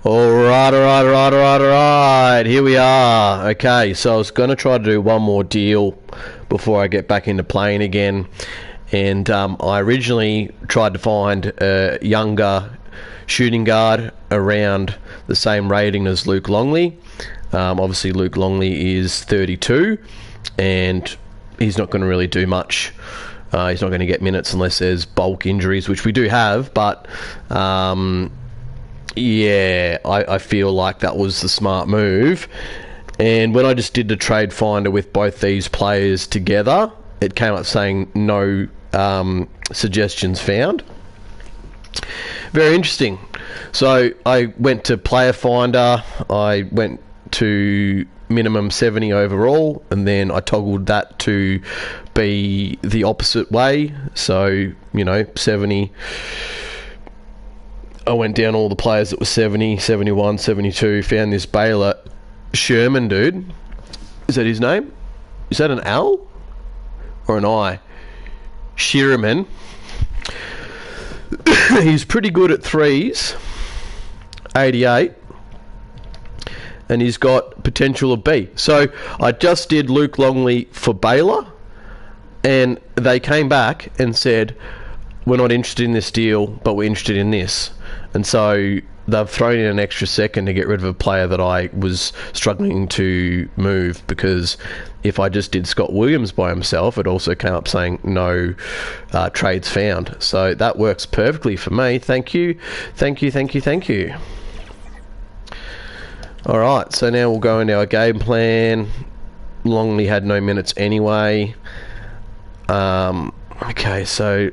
All right. Here we are. Okay, so I was going to try to do one more deal before I get back into playing again. And I originally tried to find a younger shooting guard around the same rating as Luke Longley. Obviously, Luke Longley is 32, and he's not going to really do much. He's not going to get minutes unless there's bulk injuries, which we do have, but... yeah, I feel like that was the smart move. And when I just did the trade finder with both these players together, it came up saying no suggestions found. Very interesting. So I went to player finder, I went to minimum 70 overall, and then I toggled that to be the opposite way. So, 70... I went down all the players that were 70, 71, 72, found this Baylor Sherman dude. Is that his name? Is that an L or an I? Sherman. He's pretty good at threes, 88, and he's got potential of B. So I just did Luke Longley for Baylor, and they came back and said, we're not interested in this deal, but we're interested in this. And so they've thrown in an extra second to get rid of a player that I was struggling to move, because if I just did Scott Williams by himself, it also came up saying no trades found. So that works perfectly for me. Thank you. All right, so now we'll go into our game plan. Longley had no minutes anyway. Okay, so...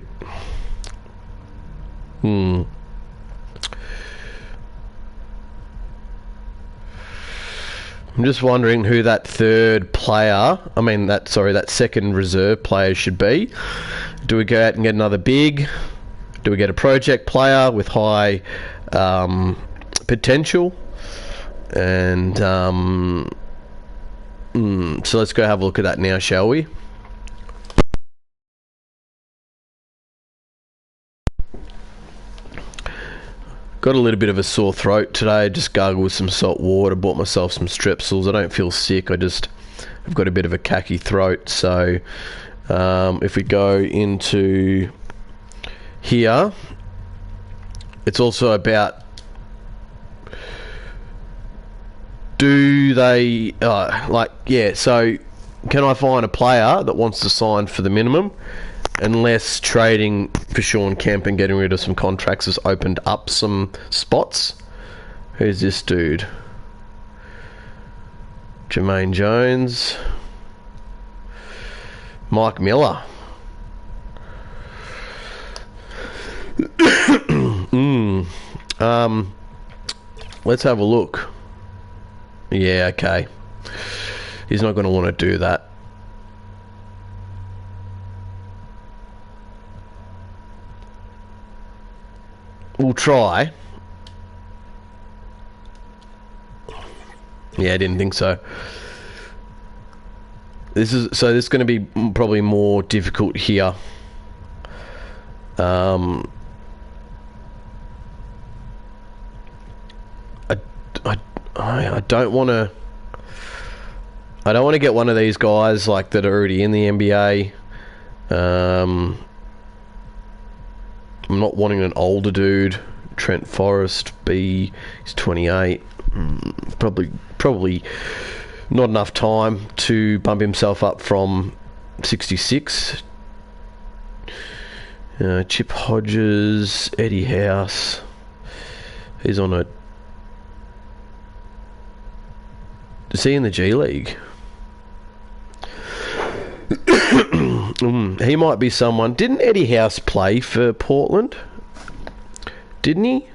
I'm just wondering who that that second reserve player should be. Do we go out and get another big? Do we get a project player with high potential? And so let's go have a look at that now, shall we? Got a little bit of a sore throat today. Just gargled with some salt water. Bought myself some Strepsils. I don't feel sick. I've got a bit of a khaki throat. So if we go into here, it's also about, do they so can I find a player that wants to sign for the minimum? Unless trading for Sean Kemp and getting rid of some contracts has opened up some spots. Who's this dude? Jermaine Jones. Mike Miller. Let's have a look. Yeah, okay. He's not going to want to do that. We'll try. Yeah, I didn't think so. This is going to be probably more difficult here. I don't want to. I don't want to get one of these guys like that are already in the NBA. I'm not wanting an older dude. Trent Forrest, B, he's 28. Probably not enough time to bump himself up from 66. Chip Hodges, Eddie House. He's on a... Is he in the G League? He might be someone. Didn't Eddie House play for Portland? Didn't he?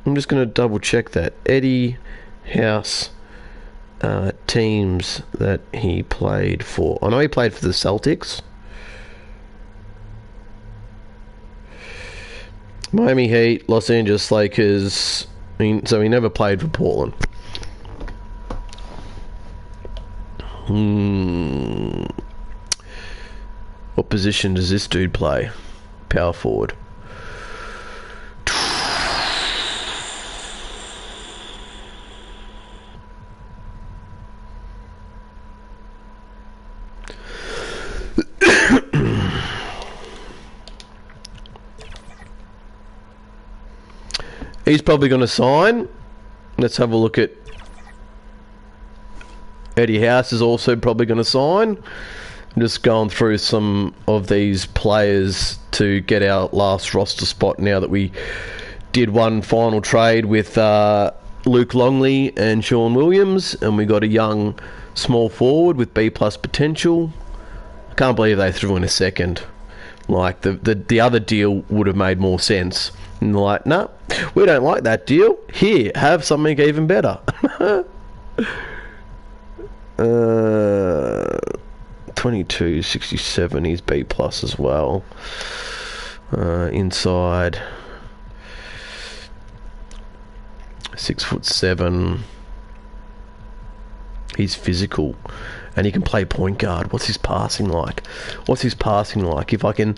I'm just going to double check that. Eddie House teams that he played for. I know he played for the Celtics. Miami Heat, Los Angeles Lakers. So he never played for Portland. What position does this dude play? Power forward. He's probably going to sign. Let's have a look at... Eddie House is also probably going to sign. I'm just going through some of these players to get our last roster spot now that we did one final trade with Luke Longley and Sean Williams, and we got a young small forward with B+ potential. I can't believe they threw in a second. Like, the other deal would have made more sense. And they're like, no, we don't like that deal. Here, have something even better. 22.67, he's B+ as well. Inside, 6'7". He's physical, and he can play point guard. What's his passing like? If I can,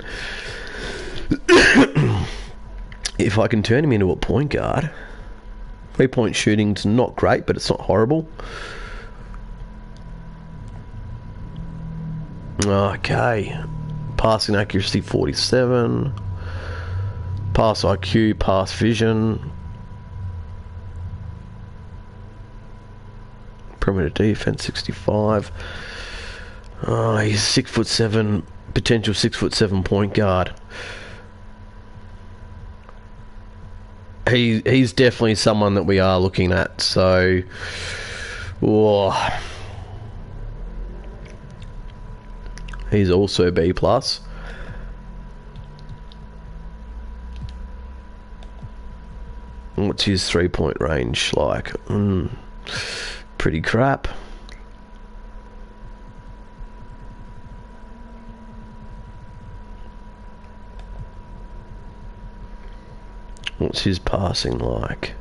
if I can turn him into a point guard. 3-point shooting's not great, but it's not horrible. Okay. Passing accuracy 47. Pass IQ, pass vision. Perimeter defense 65. Oh, he's 6'7", potential 6'7" point guard. He's definitely someone that we are looking at. So, he's also B+. What's his 3-point range like? Pretty crap. What's his passing like?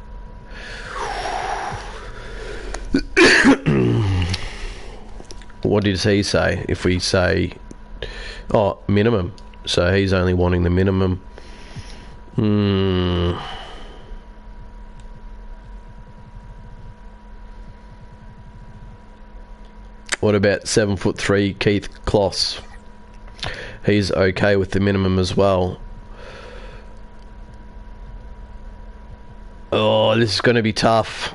What did he say? If we say, minimum. So he's only wanting the minimum. What about 7'3" Keith Kloss? He's okay with the minimum as well. Oh, this is going to be tough.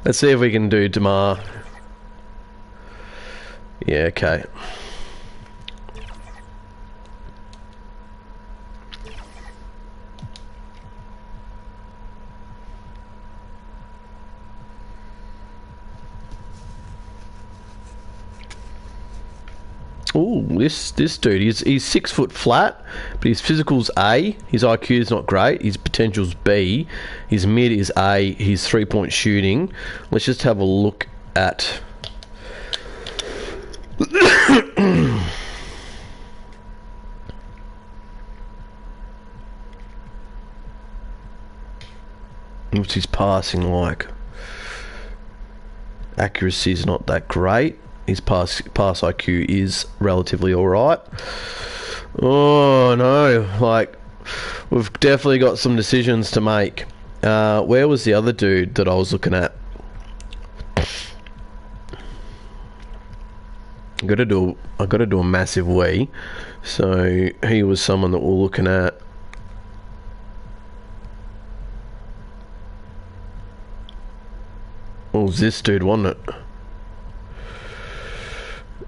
Let's see if we can do DeMar. Yeah, okay. Ooh, this dude, he's 6 foot flat, but his physical's A, his IQ is not great, his potential's B, his mid is A, his 3-point shooting. Let's just have a look at what's his passing like. Accuracy's not that great. His pass IQ is relatively alright. Oh no, like, we've definitely got some decisions to make. Where was the other dude that I was looking at? I gotta do a massive wee. So he was someone that we're looking at. What was this dude, wasn't it?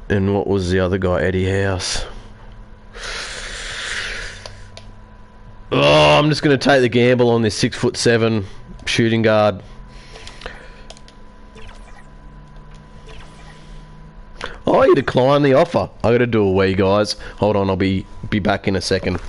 And what was the other guy? Eddie House. Oh, I'm just going to take the gamble on this 6'7" shooting guard. Oh, you declined the offer. I got to do a wee, guys. Hold on, I'll be back in a second.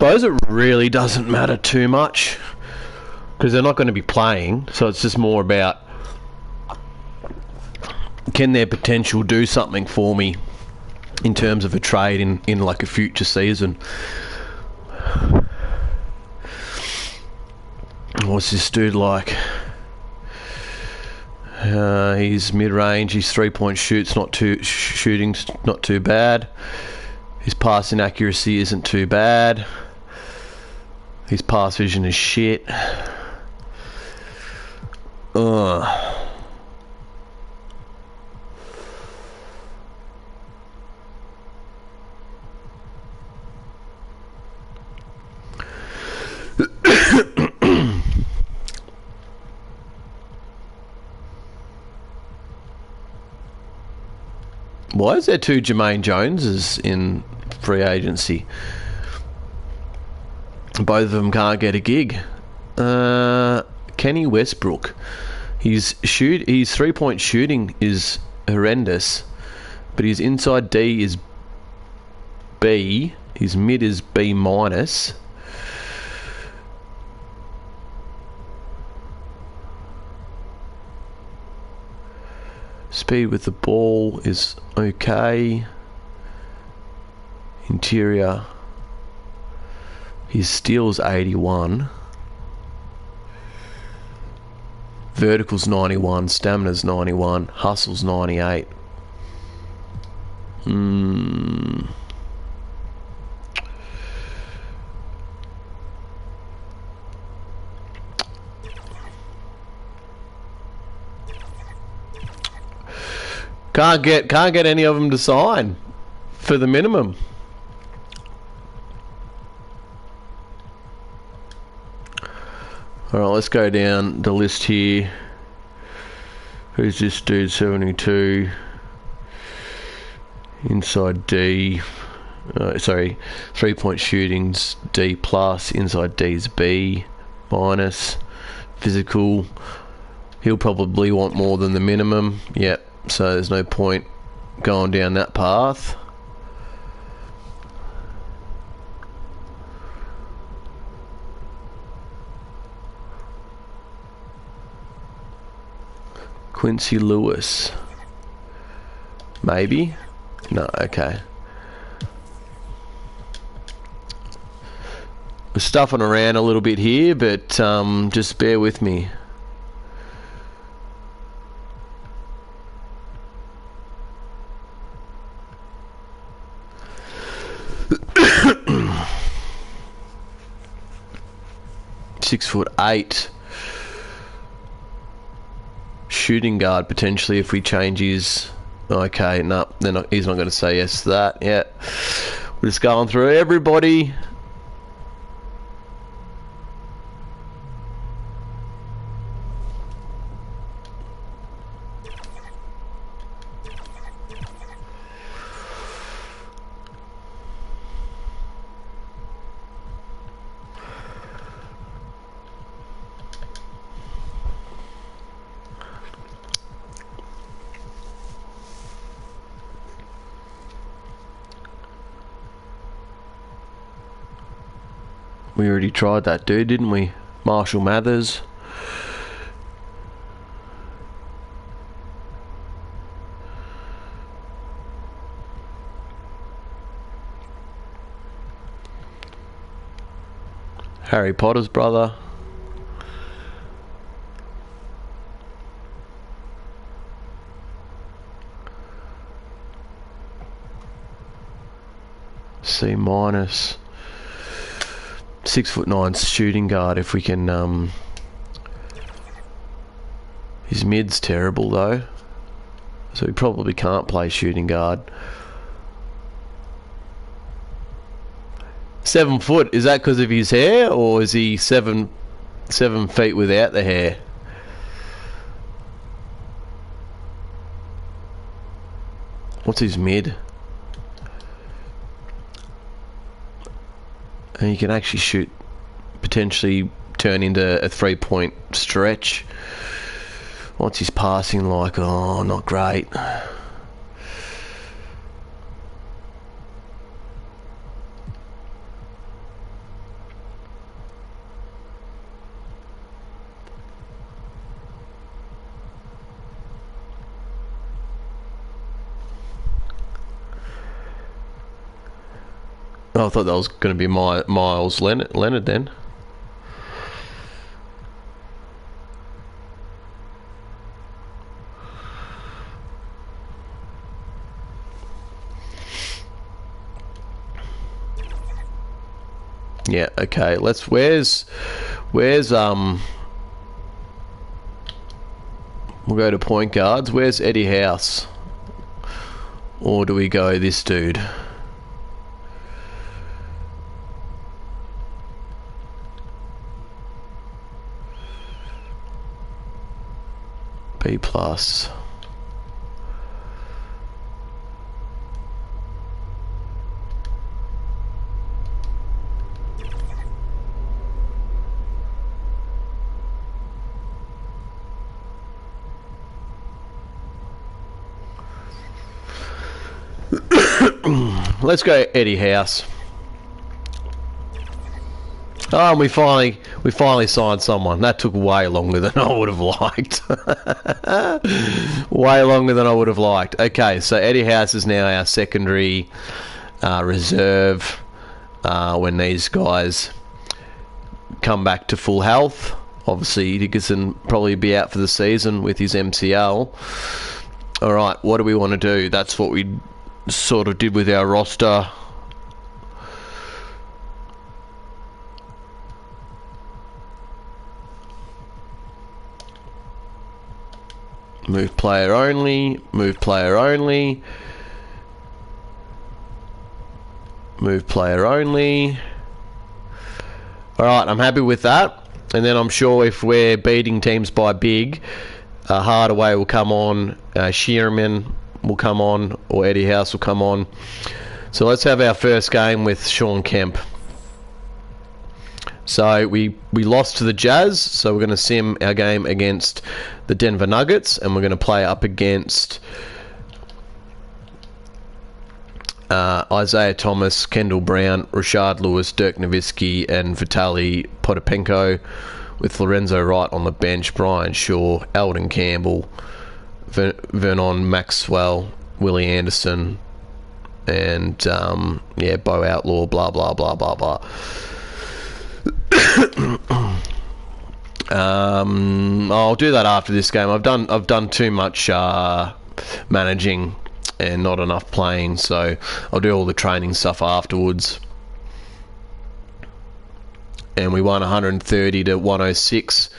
suppose it really doesn't matter too much because they're not going to be playing, so it's just more about can their potential do something for me in terms of a trade in like a future season. What's this dude like? He's mid-range. His three-point shooting's not too bad. His passing accuracy isn't too bad. His pass vision is shit. Ugh. Why is there two Jermaine Joneses in free agency? Both of them can't get a gig. Kenny Westbrook. His three-point shooting is horrendous, but his inside D is B. His mid is B minus. Speed with the ball is okay. Interior. His steal's 81. Vertical's 91. Stamina's 91. Hustle's 98. Can't get any of them to sign for the minimum. Alright, let's go down the list here. Who's this dude? 72. Inside D. Sorry, 3-point shootings D plus. Inside D's B minus. Physical. He'll probably want more than the minimum. Yep. So there's no point going down that path. Quincy Lewis. Maybe? No, okay. We're stuffing around a little bit here, but just bear with me. .6'8" shooting guard potentially if we change his. Okay, no, he's not going to say yes to that. Yeah, we're just going through everybody. We already tried that dude, didn't we? Marshall Mathers. Harry Potter's brother. C minus. 6'9" shooting guard if we can. His mid's terrible though, so he probably can't play shooting guard. 7 foot, is that because of his hair, or is he 7 feet without the hair? What's his mid? And you can actually shoot, potentially turn into a 3-point stretch. What's his passing like? Oh, not great. Oh, I thought that was going to be Miles Leonard then. Yeah, okay. Where's we'll go to point guards. Where's Eddie House? Or do we go this dude? B plus. Let's go Eddie House. Oh, and we finally signed someone. That took way longer than I would have liked. Way longer than I would have liked. Okay, so Eddie House is now our secondary reserve when these guys come back to full health. Obviously, Dickinson probably be out for the season with his MCL. All right, what do we want to do? That's what we sort of did with our roster. Move player only, move player only, move player only. Alright, I'm happy with that. And then I'm sure if we're beating teams by big, Hardaway will come on, Shearman will come on, or Eddie House will come on. So let's have our first game with Sean Kemp. So we lost to the Jazz, so we're going to sim our game against the Denver Nuggets, and we're going to play up against Isaiah Thomas, Kendall Brown, Rashard Lewis, Dirk Nowitzki, and Vitaly Potapenko, with Lorenzo Wright on the bench, Brian Shaw, Eldon Campbell, Vernon Maxwell, Willie Anderson, and Bo Outlaw, blah blah blah blah blah. I'll do that after this game. I've done too much managing and not enough playing, so I'll do all the training stuff afterwards. And we won 130 to 106.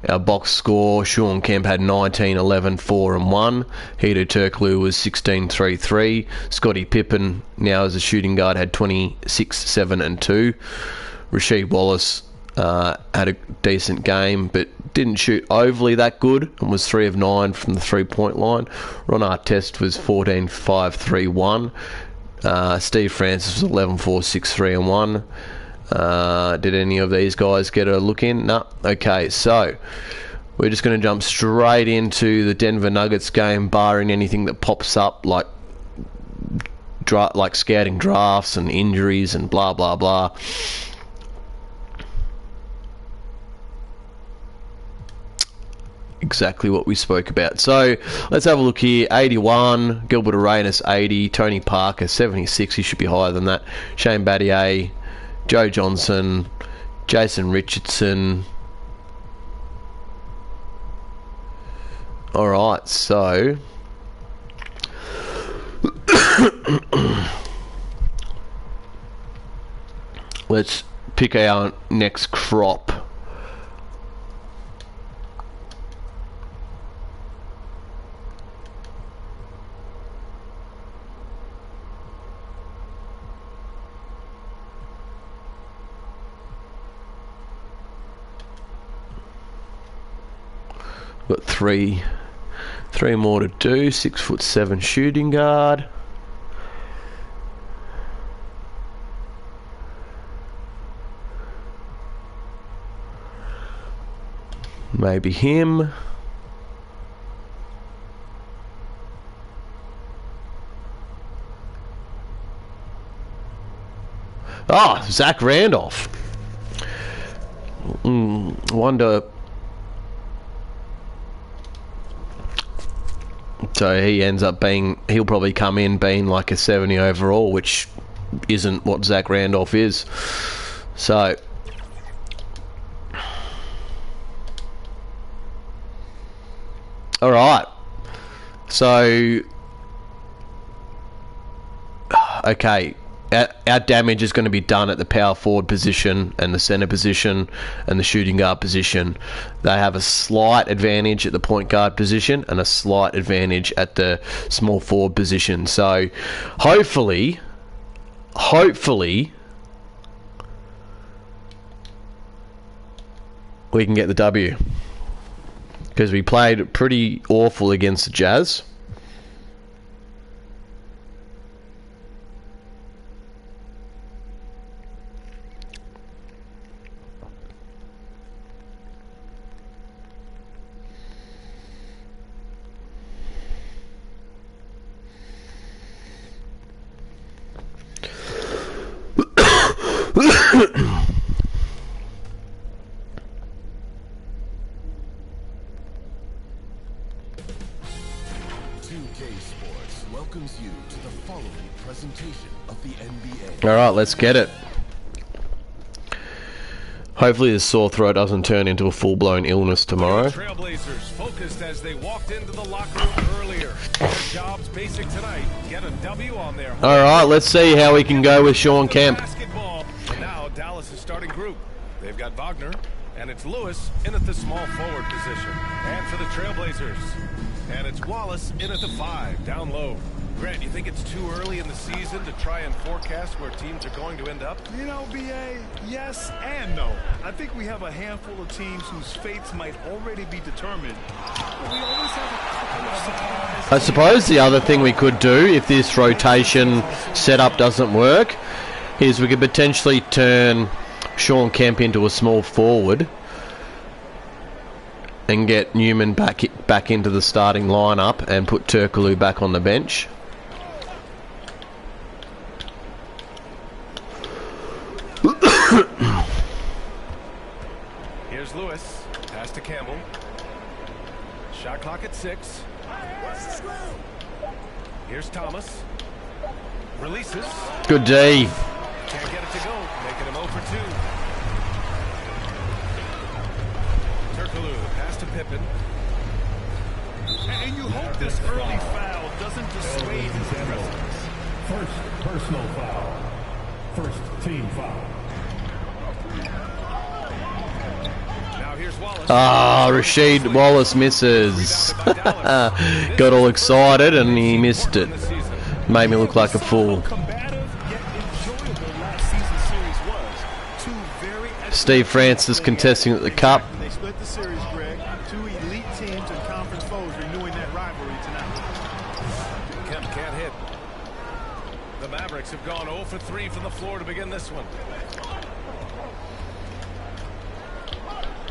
Our box score: Sean Kemp had 19, 11, 4 and 1. Hedo Turkoglu was 16, 3, 3. Scottie Pippen, now as a shooting guard, had 26, 7 and 2. Rasheed Wallace had a decent game, but didn't shoot overly that good and was 3 of 9 from the 3-point line. Ron Artest was 14, 5, 3, 1. Steve Francis was 11, 4, 6, 3 and 1. Did any of these guys get a look in? No. Okay, so we're just going to jump straight into the Denver Nuggets game, barring anything that pops up like scouting drafts and injuries and blah blah blah. Exactly what we spoke about. So let's have a look here. 81, Gilbert Arenas 80, Tony Parker 76. He should be higher than that. Shane Battier, Joe Johnson, Jason Richardson. All right, so let's pick our next crop. Got three more to do. 6'7" shooting guard. Maybe him. Zach Randolph. Wonder. So he ends up being, he'll probably come in being like a 70 overall, which isn't what Zach Randolph is. So alright. So okay. Our damage is going to be done at the power forward position and the centre position and the shooting guard position. They have a slight advantage at the point guard position and a slight advantage at the small forward position. So hopefully we can get the W, because we played pretty awful against the Jazz. Alright, let's get it. Hopefully this sore throat doesn't turn into a full-blown illness tomorrow. Trailblazers focused as they walked into the locker room earlier. Their job's basic tonight. Get a W on their home. Alright, let's see how we can go with Sean Kemp. Basketball. Now Dallas' starting group. They've got Wagner, and it's Lewis in at the small forward position. And for the Trailblazers, and it's Wallace in at the 5, down low. Grant, you think it's too early in the season to try and forecast where teams are going to end up? You know, BA, yes and no. I think we have a handful of teams whose fates might already be determined. But we always have a couple of surprises. I suppose the other thing we could do, if this rotation setup doesn't work, is we could potentially turn Sean Kemp into a small forward and get Newman back into the starting lineup and put Turkoglu back on the bench. Here's Lewis. Pass to Campbell. Shot clock at 6. Here's Thomas. Releases. Good D. Can't get it to go. Making him 0 for 2. Turkoglu. Pass to Pippen. And you hope this early foul doesn't dissuade his aggressiveness. First personal foul. First team foul. Now here's Wallace. Rasheed Wallace misses. Got all excited and he missed it. Made me look like a fool. Steve Francis contesting at the cup. They split the series, Greg. Two elite teams and conference foes renewing that rivalry tonight. Kemp can't hit. The Mavericks have gone 0 for 3 from the floor to begin this one.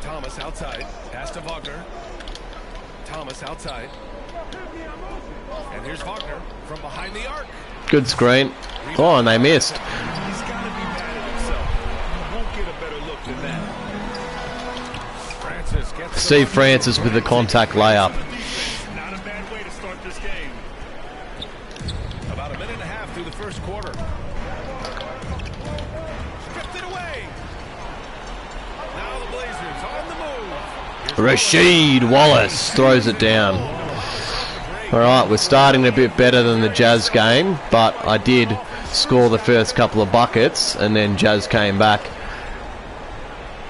Thomas outside. Pass to Wagner. Thomas outside. And here's Wagner from behind the arc. Good screen. Oh, and they missed. He's got to be mad at himself. He won't get a better look than that. Francis gets Steve Francis with the contact layup. Not a bad way to start this game. about a minute and a half through the first quarter. Stripped it away. Now the Blazers on the move. Rasheed Wallace throws it down. Alright, we're starting a bit better than the Jazz game, but I did score the first couple of buckets, and then Jazz came back.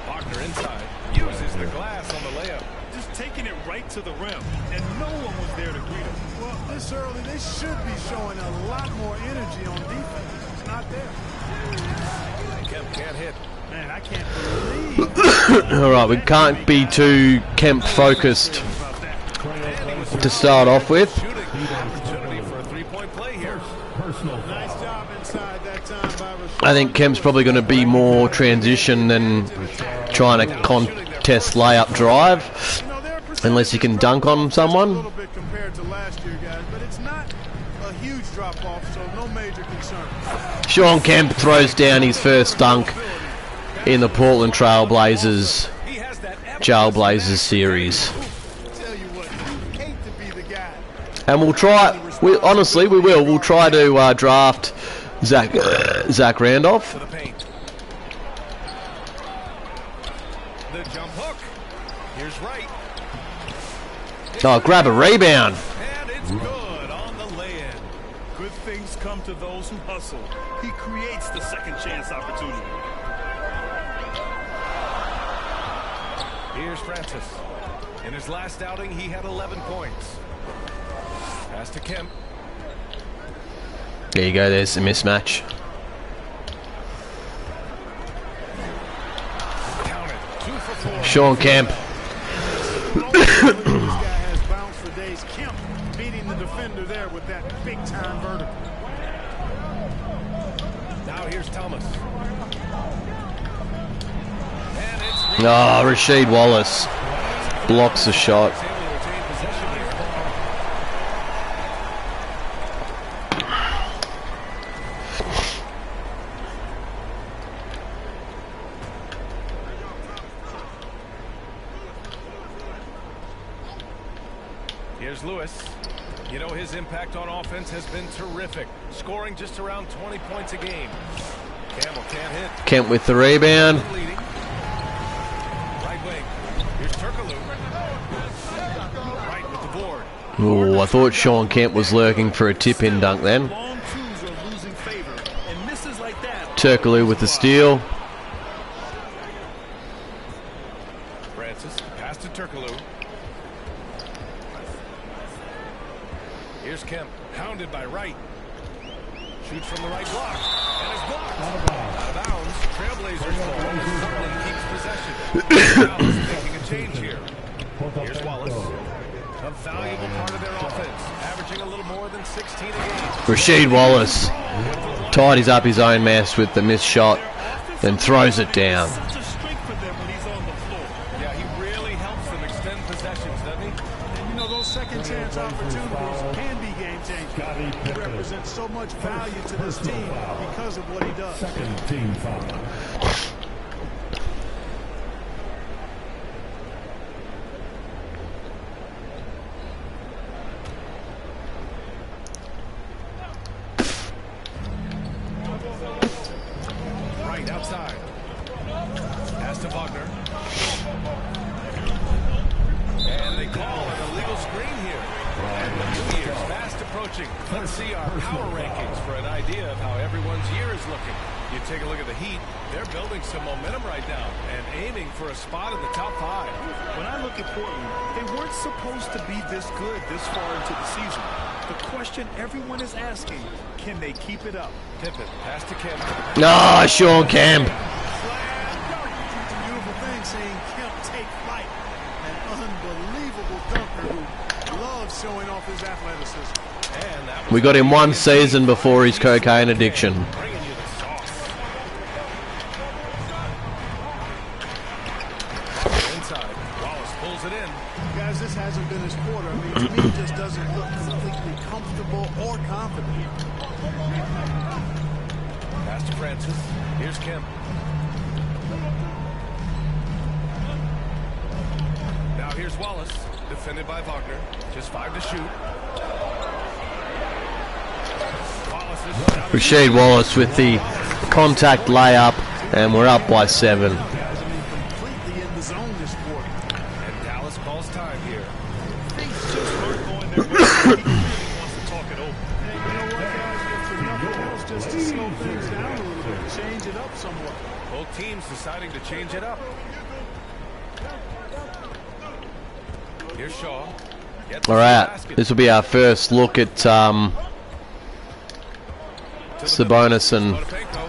Wagner inside. Uses the glass on the layup. Just taking it right to the rim, and no one was there to greet him. Well, this early, they should be showing a lot more energy on defense. It's not there. Kemp can't hit. Man, I can't believe Alright, we can't be too Kemp focused about that. to start off with. Shooting opportunity for a three-point play here. Personal Nice job inside that time by Rasheed. I think Kemp's probably going to be more transition than trying to contest layup drive, You know, there are unless he can dunk on a someone. little bit compared to last year, guys, but it's not a huge drop-off, so no major concern. Sean Kemp throws down his first dunk in the Portland Trailblazers He has that Trailblazers series. Tell you what, you hate to be the guy. And we'll try, honestly, we will. We'll try to draft Zach Randolph. To the paint. The jump hook. Here's Wright. Oh, grab a rebound. And it's good on the lay-in. Good things come to those who hustle. He creates the second chance opportunity. Here's Francis. In his last outing, he had 11 points. Pass to Kemp. There you go, there's a mismatch. Count it. 2 for 4. Sean Kemp. This guy has bounced for days. Kemp beating the defender there with that big-time vertical. Now here's Thomas. And it's Oh, Rasheed Wallace blocks the shot. able to retain possession here. Here's Lewis. You know, his impact on offense has been terrific, scoring just around 20 points a game. Campbell can't hit. Kemp with the rebound. Leading. Right wing. Here's Turkoglu. Right with the board. Oh, I thought Sean Kemp was lurking for a tip-in dunk then. Long twos are losing favor, and misses like that. Turkoglu with the steal. Francis, pass to Turkoglu. Here's Kemp, hounded by Wright. Shoots from the right block, and is blocked. Out of bounds, Trailblazers ball. Sutherland keeps possession. Dallas making a change here. Here's Wallace. A valuable part of their offense, averaging a little more than 16 a game. Rasheed Wallace tidies up his own mess with the missed shot, then throws it down. Such a strength for them when he's on the floor. Yeah, he really helps them extend possessions, doesn't he? And you know, those second chance opportunities can be game changing. He represents so much value to this team because of what he does. Second team foul. Right outside. Pass to Wagner. And they call an illegal screen here. And the New Year's fast approaching. Let's see our power rankings for an idea of how everyone's year is looking. You take a look at the Heat. They're building some momentum right now and aiming for a spot in the top 5. When I look at Portland, they weren't supposed to be this good this far into the season. The question everyone is asking, can they keep it up? Pippen, pass to Kemp. Ah, Sean Kemp. It's a beautiful thing seeing Kemp take flight. An unbelievable dunker who loves showing off his athleticism. And that We got him one season before his cocaine addiction. bringing you the sauce. Inside, Wallace pulls it in. Guys, this hasn't been his quarter. I mean, to me, it just doesn't look completely comfortable or confident. Pass to Francis. Here's Kemp. Now here's Wallace, defended by Wagner. Just 5 to shoot. Wallace is out of Rasheed Wallace with the contact layup, and we're up by 7. Guys, I mean, completely in the zone this quarter. and Dallas calls time here. Things just aren't going their way. He really wants to talk it over. Hey, you know what, guys? If for nothing else, just to slow things down a little bit, change it up somewhat. Both teams deciding to change it up. Here's Shaw. Gets All the right, basket. this will be our first look at To the Sabonis and middle. Potapenko.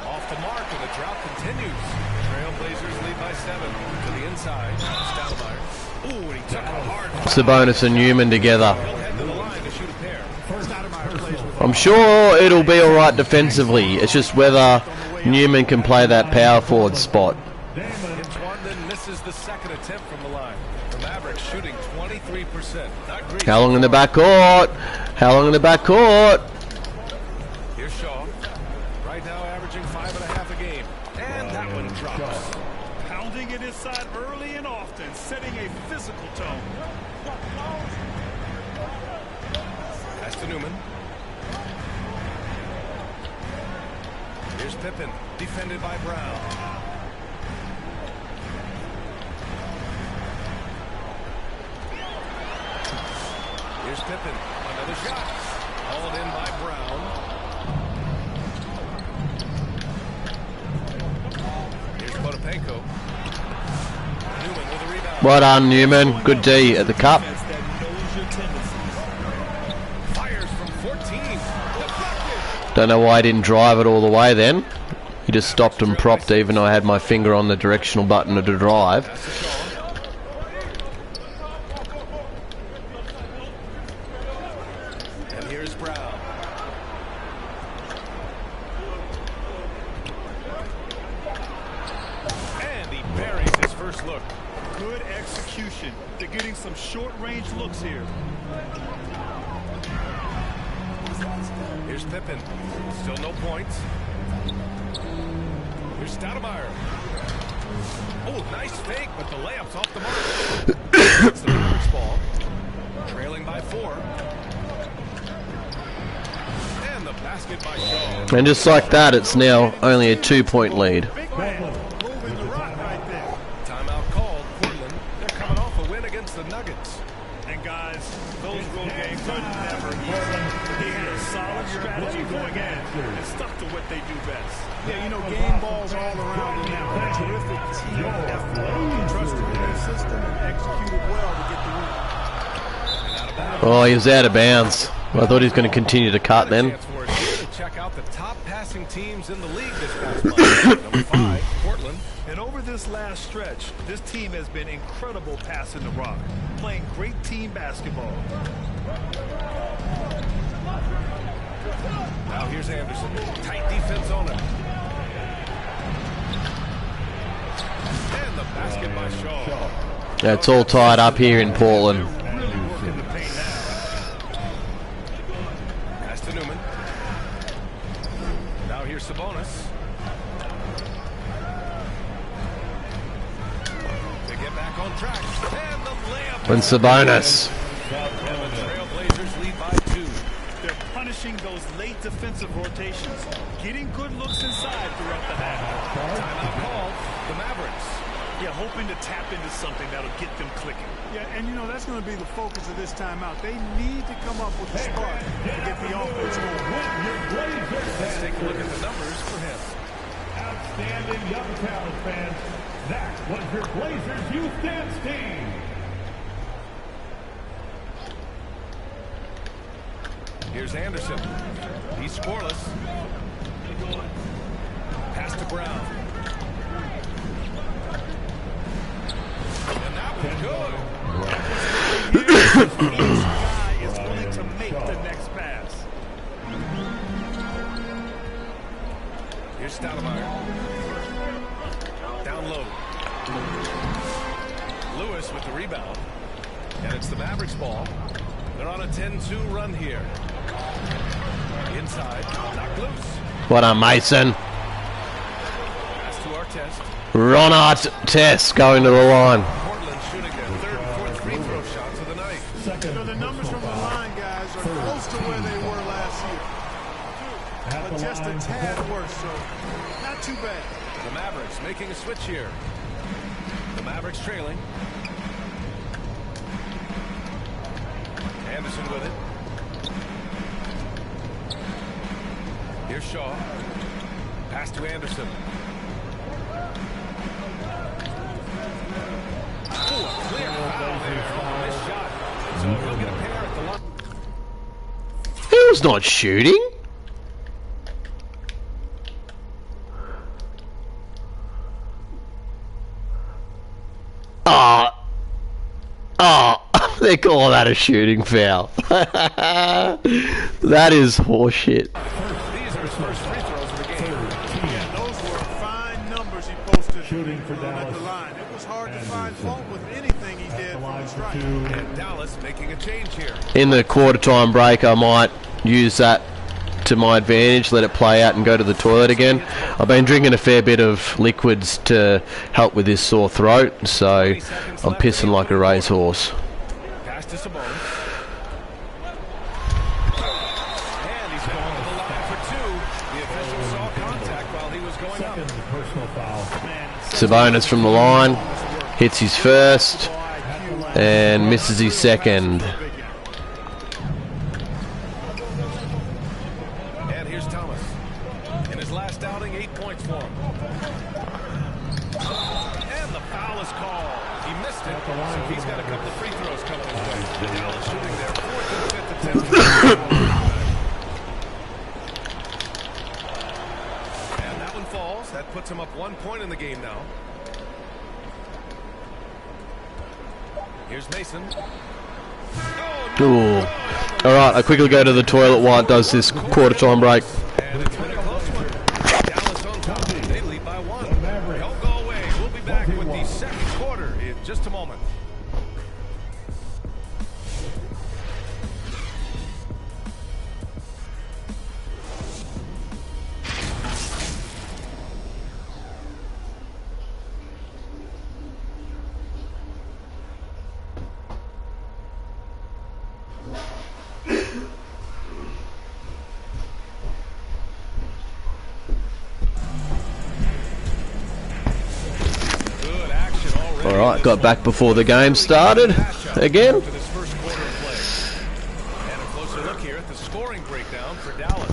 Off the mark, and the drought continues. Trailblazers lead by 7 to the inside. Stoudemire. Ooh, and he took it hard. Sabonis and Newman together. He'll head to the line to shoot a pair. Stoudemire plays with I'm sure it'll be all right defensively. It's just whether Newman can play that power forward spot. Hits one, then misses the second attempt from the line. The Mavericks shooting 23%. Not great. How long in the backcourt? How long in the backcourt? Here's Shaw. Right now averaging 5.5 a game. And that one drops. pounding it inside early and often, setting a physical tone. Pass to Newman. Here's Pippen, defended by Brown. Here's Pippen, another shot. Hauled in by Brown. Here's Potapenko. Newman with a rebound. Well done, Newman. Good D at the cup. Fires from 14. Deflected. Don't know why I didn't drive it all the way then. He just stopped and propped even though I had my finger on the directional button to drive. Pass to Shaw. And here's Brown. And he buries his first look. Good execution. They're getting some short-range looks here. Here's Pippen. Still no points. Here's Stoudemire. Oh, nice fake, but the layup's off the mark. It's the Mavericks ball. Trailing by 4. And the basket by Shaw. And just like that, it's now only a 2-point lead. Big man moving the rock right there. Timeout called. Portland, they're coming off a win against the Nuggets. And guys, those road games are never easy. They had a solid strategy going in and stuck to what they do best. Yeah, you know, game balls all around them now. Terrific team effort. They trusted in their system and executed well to get the win. Oh, he was out of bounds. I thought he was going to continue to cut then. Chance for us here to check out the top passing teams in the league this past month. Number 5, Portland. And over this last stretch, this team has been incredible passing the rock, playing great team basketball. Now here's Anderson. Tight defense on him. And the basket by Shaw. Yeah, it's all tied up here in Portland. Really working the paint now. Pass to Newman. Now here's Sabonis. To get back on track. And the layup. And Sabonis. And the Trailblazers lead by 2. They're punishing those late defensive rotations, getting good looks inside throughout the half. Timeout called. The Mavericks. Yeah, hoping to tap into something that'll get them clicking. Yeah, and you know, that's going to be the focus of this timeout. They need to come up with a spark to get the offense going. Let's take a look at the numbers for him. Outstanding young talent, fans. That was your Blazers Youth Dance Team. Here's Anderson. He's scoreless. Pass to Brown. And that was good. Each guy is willing to make the next pass. Here's Stoudemire. Down low. Lewis with the rebound. And it's the Mavericks ball. They're on a 10-2 run here. Inside. Knocked loose. What a Mason. Pass to Artest. Ron Artest going to the line. Portland shooting their 3rd and 4th free throw shots of the night. You know, the numbers from the line, guys, are close to where they were last year. But just a tad worse, so not too bad. The Mavericks making a switch here. The Mavericks trailing. Anderson with it. Here's Shaw. Pass to Anderson. Oh, a clear foul there on the missed shot. So he'll get a pair at the line. He was not shooting. They call that a shooting foul. That is horseshit. These are his first free throws of the game. Yeah, those were fine numbers he posted Shooting for at Dallas. the line. It was hard to find fault with anything he did from the Line for strike. 2. And Dallas making a change here. In the quarter time break, I might use that to my advantage, let it play out and go to the toilet again. I've been drinking a fair bit of liquids to help with this sore throat, so I'm pissing like a racehorse. Pass to Sabonis. And he's going to the line for 2. The official saw contact by going up. Second personal foul. Sabonis from the line, hits his first and misses his second. And here's Thomas. In his last outing, 8 points for him. And the foul is called. He missed it, so he's got a couple of free throws coming his way. Dallas shooting their 4th and 5th attempts. And that one falls. That puts him up 1 point in the game now. Here's Mason. Ooh. All right, I quickly go to the toilet while it does this quarter time break. And it's been a close one. Dallas on top. They lead by 1. Don't go away. We'll be back with the second quarter in just a moment. All right, got back before the game started again. For this first quarter of play. And a closer look here at the scoring breakdown for Dallas.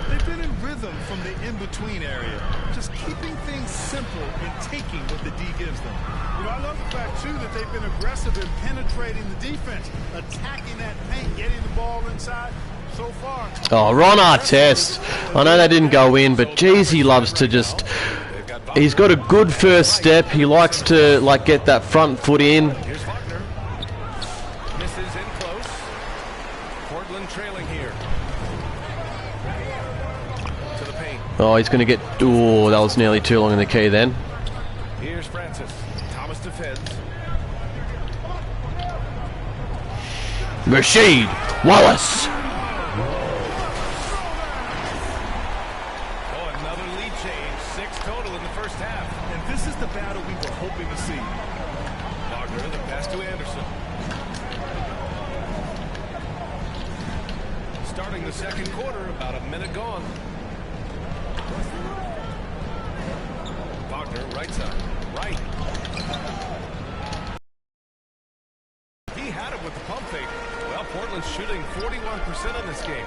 They've been in rhythm from the in-between area, just keeping things simple and taking what the D gives them. You know, I love the fact, too, that they've been aggressive in penetrating the defense, attacking that paint, getting the ball inside. So far. Oh, Ron Artest. I know that didn't go in, but geez, he loves to just... He's got a good first step. He likes to like get that front foot in. Here's Wagner. Misses in close. Portland trailing here. To the paint. Oh, he's going to get... Oh, that was nearly too long in the key then. Here's Francis. Thomas defends. Rasheed Wallace. Oh, another lead change. 6 total in the first half. And this is the battle we were hoping to see. Wagner, the pass to Anderson. Starting the second quarter, about a minute gone. Wagner, right side. Right. He had it with the pump fake. Well, Portland's shooting 41% in this game.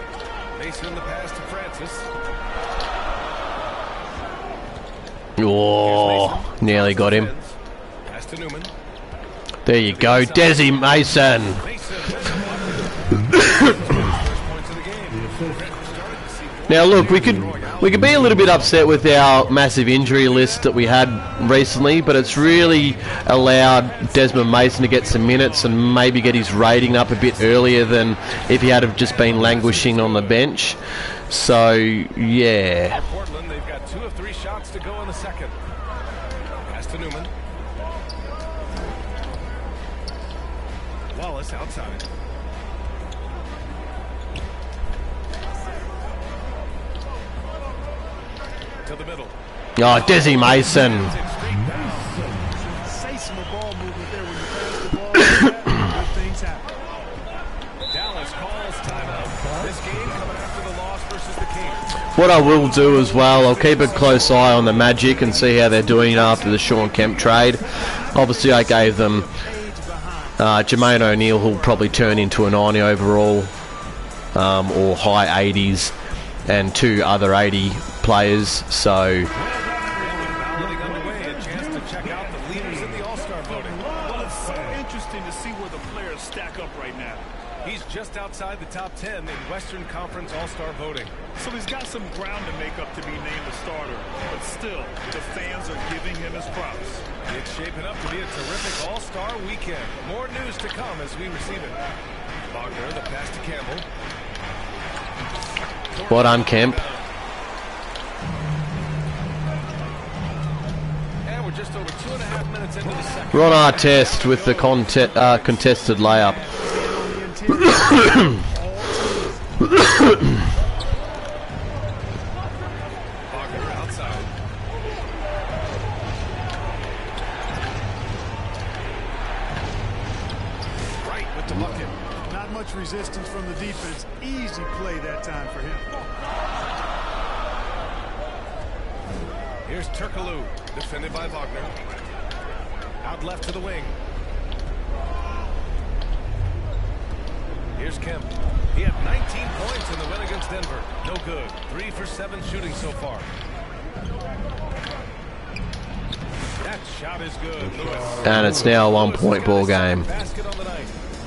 Mason the pass to Francis. Oh, nearly got him. Pass to Newman. There you go, Desi Mason. Mason. First points of the game. Now look, we could be a little bit upset with our massive injury list that we had recently, but it's really allowed Desmond Mason to get some minutes and maybe get his rating up a bit earlier than if he had have just been languishing on the bench. So yeah. Portland, they've got 2 of 3 shots to go in the second. Pass to Newman. Wallace outside. To the middle. Oh, Desi Mason. Sensational ball movement there when you pass the ball. Good things happen. Dallas calls timeout. This game coming after the loss versus the Kings. What I will do as well, I'll keep a close eye on the Magic and see how they're doing after the Sean Kemp trade. Obviously, I gave them Jermaine O'Neal, who'll probably turn into a 90 overall or high 80s, and 2 other 80 players. So Getting underway, a chance to check out the leaders in the All-Star voting. Well, it's so interesting to see where the players stack up right now. He's just outside the top 10 in Western Conference All-Star voting. So he's got some ground to make up to be named a starter. But still, the fans are giving him his props. It's shaping up to be a terrific All-Star weekend. More news to come as we receive it. Wagner, the pass to Campbell. well done, Kemp. And we're just over 2.5 minutes into the second. Ron Artest with the contested layup. Wagner outside. Right with the bucket. Not much resistance from the defense. Easy play that time for him. Here's Turkoglu, defended by Wagner. Out left to the wing. Here's Kemp. He had 19 points in the win against Denver. No good. 3 for 7 shooting so far. That shot is good. Lewis. And it's now a 1-point ball game. Basket on the night.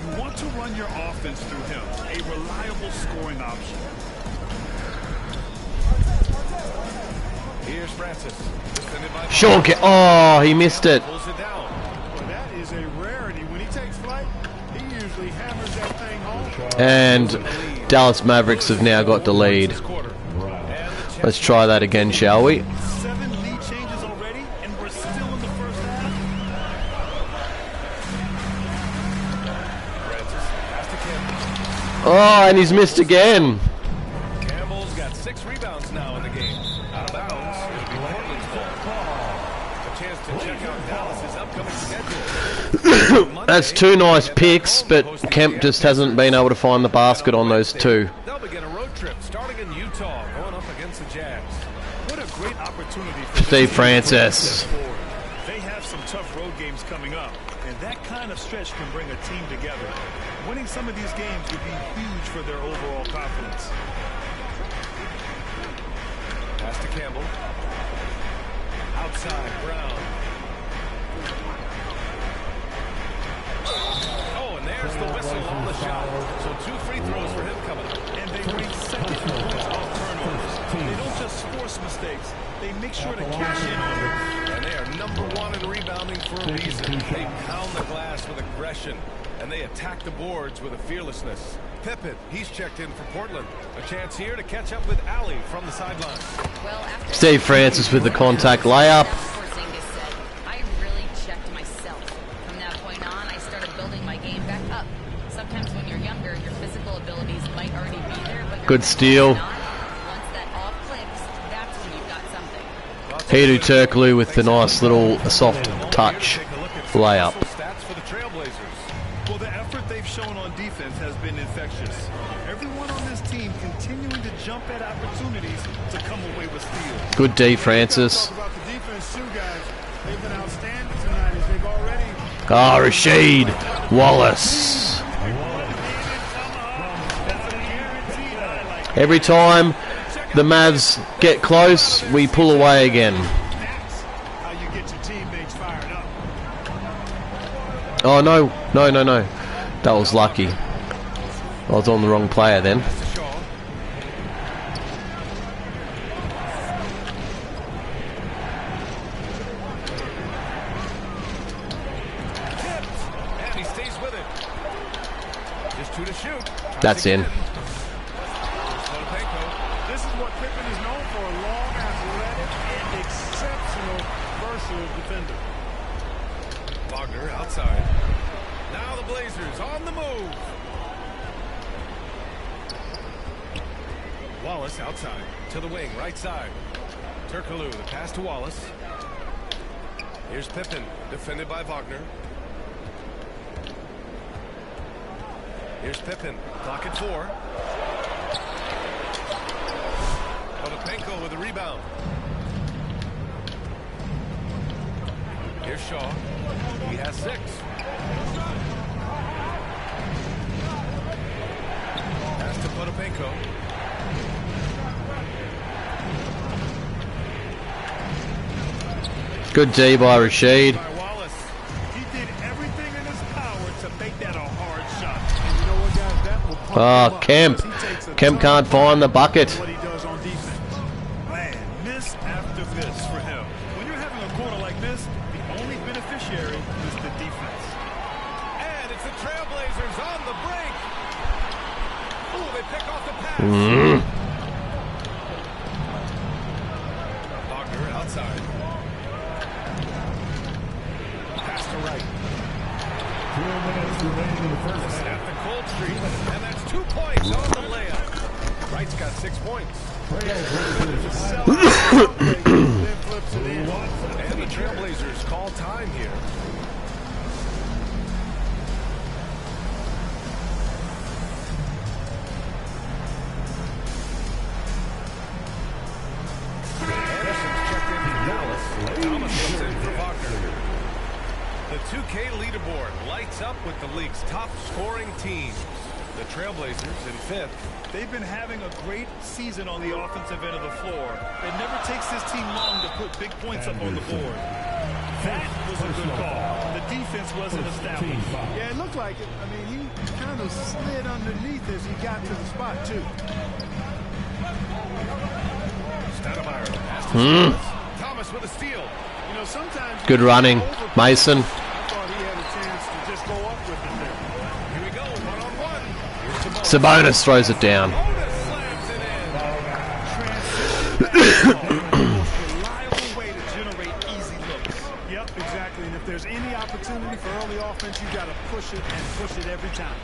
You want to run your offense through him. A reliable scoring option. Here's Francis. Defended by Sean oh, he missed it. pulls it down. Well, that is a rarity. When he takes flight, he usually hammers that thing home. And Dallas Mavericks have now got the lead. This quarter. And the Let's try that again, shall we? 7 lead changes already, and we're still in the first half. Francis pass to Kemp. Oh, and he's missed again. Campbell's got 6 rebounds now in the game. Out of bounds. It'll be Portland's ball. A chance to check out Dallas's upcoming schedule. That's 2 nice picks, but Kemp just hasn't been able to find the basket on those 2. They'll begin a road trip starting in Utah, going up against the Jazz. What a great opportunity for Steve Francis. They have some tough road games coming up, and that kind of stretch can bring a team together. Winning some of these games would be huge for their overall confidence. Pass to Campbell. Outside, Brown. Oh, and there's the whistle on the shot. So 2 free throws for him coming up. And they rank second in points off turnovers. They don't just force mistakes, they make sure to cash in on them. And they are number 1 in rebounding for a reason. They pound the glass with aggression, and they attack the boards with a fearlessness. Pippen, he's checked in for Portland. A chance here to catch up with Allie from the sideline. Well, after Steve Francis with the contact layup. Porzingis said, I really checked myself. From that point on, I started building my game back up. Sometimes when you're younger, your physical abilities might already be there, but you're Good steal. not. Once that all clicks, that's when you've got something. Hedo Turkoglu with the nice little soft touch layup. Stats for the Trailblazers. Well, the effort they've shown on defense has been infectious. Everyone on this team continuing to jump at opportunities to come away with steals. Good D, Francis. Talk about the defense too, guys. They've been outstanding tonight as they've already. Ah, Rasheed Wallace. Every time the Mavs get close, we pull away again. That's how you get your teammates fired up. Oh, no. That was lucky. I was on the wrong player then. Pass to Shaw. Tipped, and he stays with it. Just 2 to shoot. That's in. Potapenko. This is what Pippen is known for: long, athletic, and exceptional versatile defender. Wagner outside. Now the Blazers on the move. Wallace outside to the wing, right side. Turkoglu, the pass to Wallace. Here's Pippen, defended by Wagner. Here's Pippen, clock at 4. Potapenko with a rebound. Here's Shaw. He has 6. Pass to Potapenko. Good D by Rasheed. By Wallace, he did everything in his power to make that a hard shot. And you know what, guys? That will pump him Ah, up Kemp. because he takes a Kemp ton can't find the bucket. What he does on defense. Man, miss after miss for him. When you're having a quarter like this, the only beneficiary is the defense. And it's the Trailblazers on the break. Ooh, they pick off the pass. Wagner outside. Pass to Wright. 2 minutes remaining in the first half. Snap the cold streak. And that's 2 points on the layup. Wright's got 6 points. then flips it in. And the Trailblazers call time here. Anderson's checked in for Dallas. Thomas comes in for Wagner. The 2K leaderboard lights up with the league's top scoring teams. The Trailblazers in 5th. They've been having a great season on the offensive end of the floor. It never takes this team long to put big points up on the board. That was a good call. The defense wasn't established. Yeah, it looked like it. I mean, he kind of slid underneath as he got to the spot, too. Stoudemire has to Thomas with a steal. You know, sometimes Good running, Mason. I thought he had a chance to just go up with it there. Here we go, one-on-one. Here's the ball. Sabonis throws it down. Sabonis slams it in. Reliable way to generate easy looks. Yep, exactly. And if there's any opportunity for early offense, you got to push it and push it every time.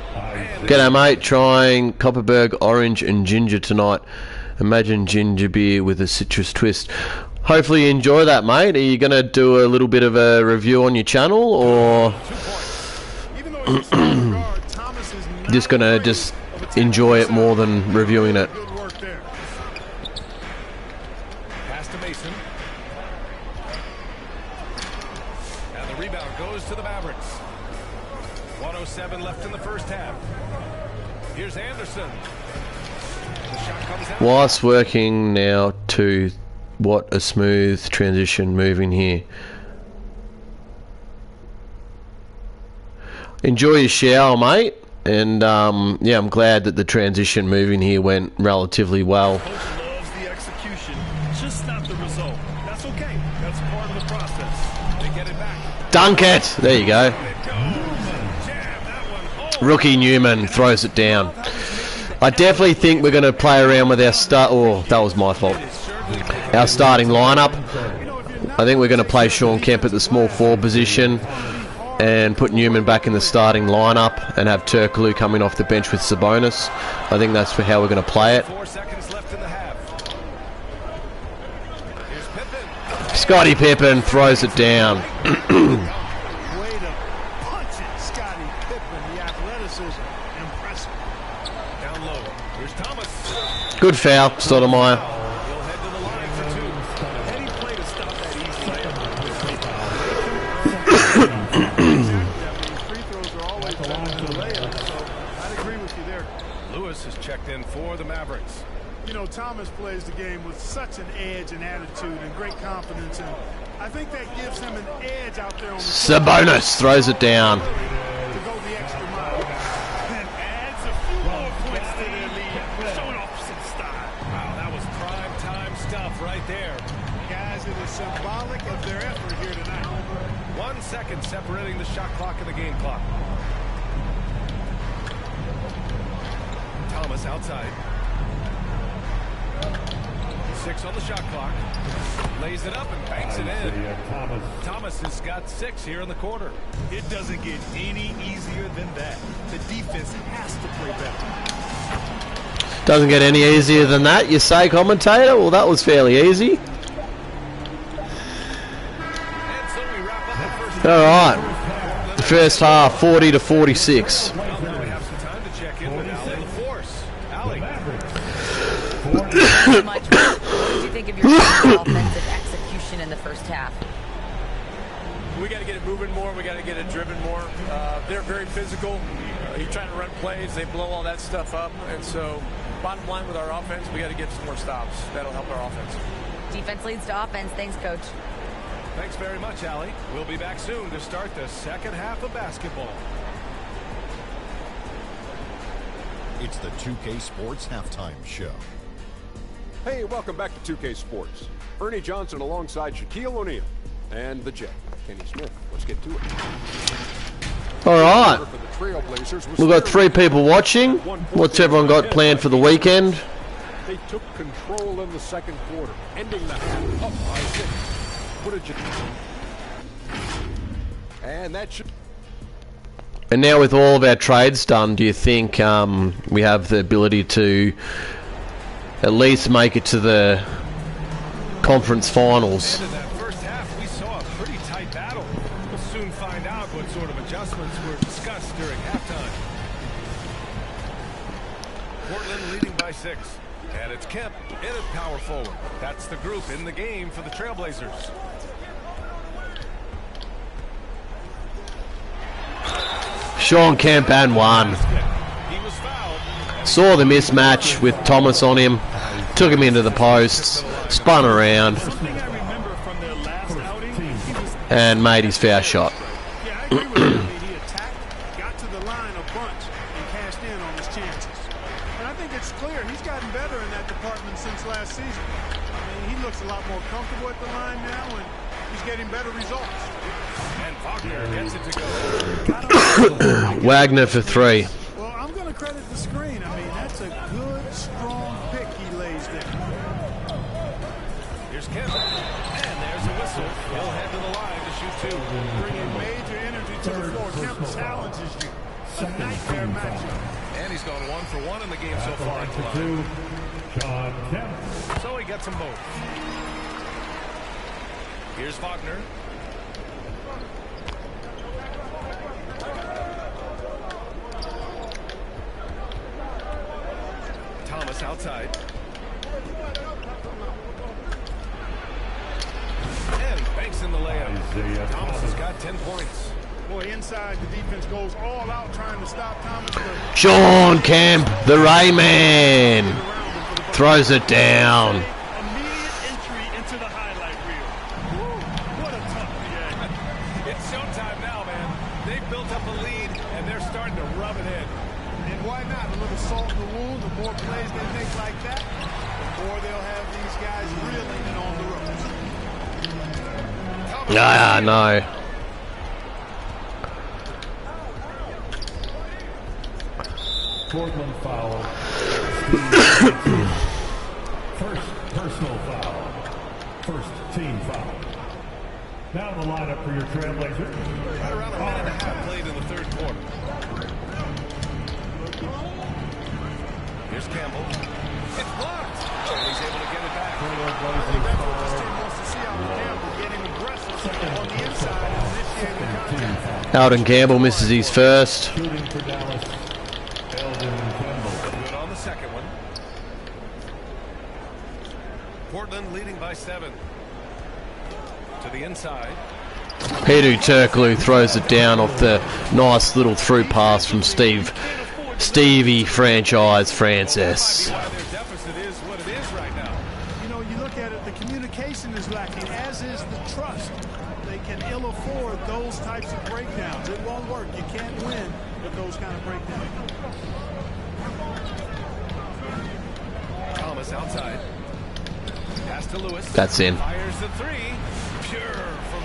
G'day, mate. Trying Copperberg orange and ginger tonight. Imagine ginger beer with a citrus twist. Hopefully you enjoy that, mate. Are you going to do a little bit of a review on your channel, or Even though he's a small guard, Thomas is not just going to just enjoy it more than reviewing it? good work there. Pass to Mason. And the rebound goes to the Mavericks. 1:07 left in the first half. Here's Anderson. The shot comes out. Whilst working now to what a smooth transition moving here. Enjoy your shower, mate. And yeah, I'm glad that the transition moving here went relatively well. Coach loves the execution, just not the result. That's okay. That's part of the process. They get it back. Dunk it! There you go. It goes. Jam that one home. Rookie Newman throws it down. I definitely think we're going to play around with our start. Oh, that was my fault. Our starting lineup. I think we're going to play Sean Kemp at the small forward position and put Newman back in the starting lineup and have Turkoglu coming off the bench with Sabonis. I think that's how we're going to play it. 4 seconds left in the half. Here's Pippen. Scottie Pippen throws it down. Way to punch it, Scottie Pippen. The athleticism, impressive. Down low. Here's Thomas. Good foul, Stoudemire. He'll head to the line for 2. Heady play to stop that easy. Free throws are always better than the layup, so I'd agree with you there. Lewis is checked in for the Mavericks. You know, Thomas plays the game with such an edge and attitude and great confidence, and I think that gives him an edge out there on the Sabonis throws it down. to go the extra mile. And adds a few more points to their lead, showing off some style. Wow, that was prime time stuff right there. Guys, it is symbolic of their effort here tonight. 1 second separating the shot clock and the game clock. Thomas outside. 6 on the shot clock. Lays it up and banks it in. Thomas has got 6 here in the quarter. It doesn't get any easier than that. The defense has to play better. Doesn't get any easier than that, you say, commentator? Well, that was fairly easy. And so we wrap up the first All right. The first half, 40-46. Well, now we have some time to check in with Allie LaForce. Allie. So much. What did you think of your offensive execution in the first half? We got to get it moving more. We got to get it driven more. They're very physical. You're trying to run plays. They blow all that stuff up. And so, bottom line with our offense, we got to get some more stops. That'll help our offense. Defense leads to offense. Thanks, Coach. Thanks very much, Allie. We'll be back soon to start the second half of basketball. It's the 2K Sports Halftime Show. Hey, welcome back to 2K Sports. Ernie Johnson alongside Shaquille O'Neal and the Jet, Kenny Smith. Let's get to it. All right. For the Trailblazers was We've got 3 people watching. What's everyone got planned for the weekend? They took control in the second quarter, ending the half up by 6. What did you think? And that should... And now with all of our trades done, do you think we have the ability to at least make it to the conference finals? In that first half, we saw a pretty tight battle. We'll soon find out what sort of adjustments were discussed during halftime. Portland leading by 6. And it's Kemp in at power forward. That's the group in the game for the Trailblazers. Sean Kemp and one. Saw the mismatch with Thomas on him. Took him into the posts. Spun around. And made his fair shot. Yeah, I agree with him. He attacked, got to the line a bunch, and cashed in on his chances. And I think it's clear he's gotten better in that department since last season. I mean, he looks a lot more comfortable at the line now, and he's getting better results. And Wagner gets it to go. Wagner for three. Well, I'm going to credit the screen. I mean, that's a good, strong pick he lays there. Here's Kemp. And there's a whistle. He'll head to the line to shoot two. Bringing major energy to the floor. Kemp challenges you. A nightmare matchup. And he's gone 1 for 1 in the game so far. Sean Kemp. So he gets them both. Here's Wagner. Thomas outside. And banks in the layup. Thomas has got 10 points. Boy, inside the defense goes all out trying to stop Thomas. Sean Kemp, the Rayman, throws it down. Immediate entry into the highlight reel. Woo, what a tough PA. It's showtime now, man. They've built up a lead, and they're starting to rub it in. And why not? A little salt in the wound. The more plays they make like that, the more they'll have these guys reeling and on the ropes. Ah, no. Portland foul. First personal foul. First team foul. Now the lineup for your Trailblazers. Right around a minute and a half played in the third quarter. Here's Campbell. It's blocked. And he's able to get it back. This team wants to see Alden Campbell getting aggressive on the inside and initiating contact. Alden Campbell misses his first. Shooting for Dallas. Elden Campbell. Good on the second one. Portland leading by 7. To the inside. Hedo Turkoglu throws it down off the nice little through pass from Stevie franchise Francis. Why their deficit is what it is right now. You know, you look at it, the communication is lacking, as is the trust. They can ill afford those types of breakdowns. It won't work. You can't win with those kind of breakdowns. Thomas outside. Pass to Lewis. That's in. Fires the three. Pure from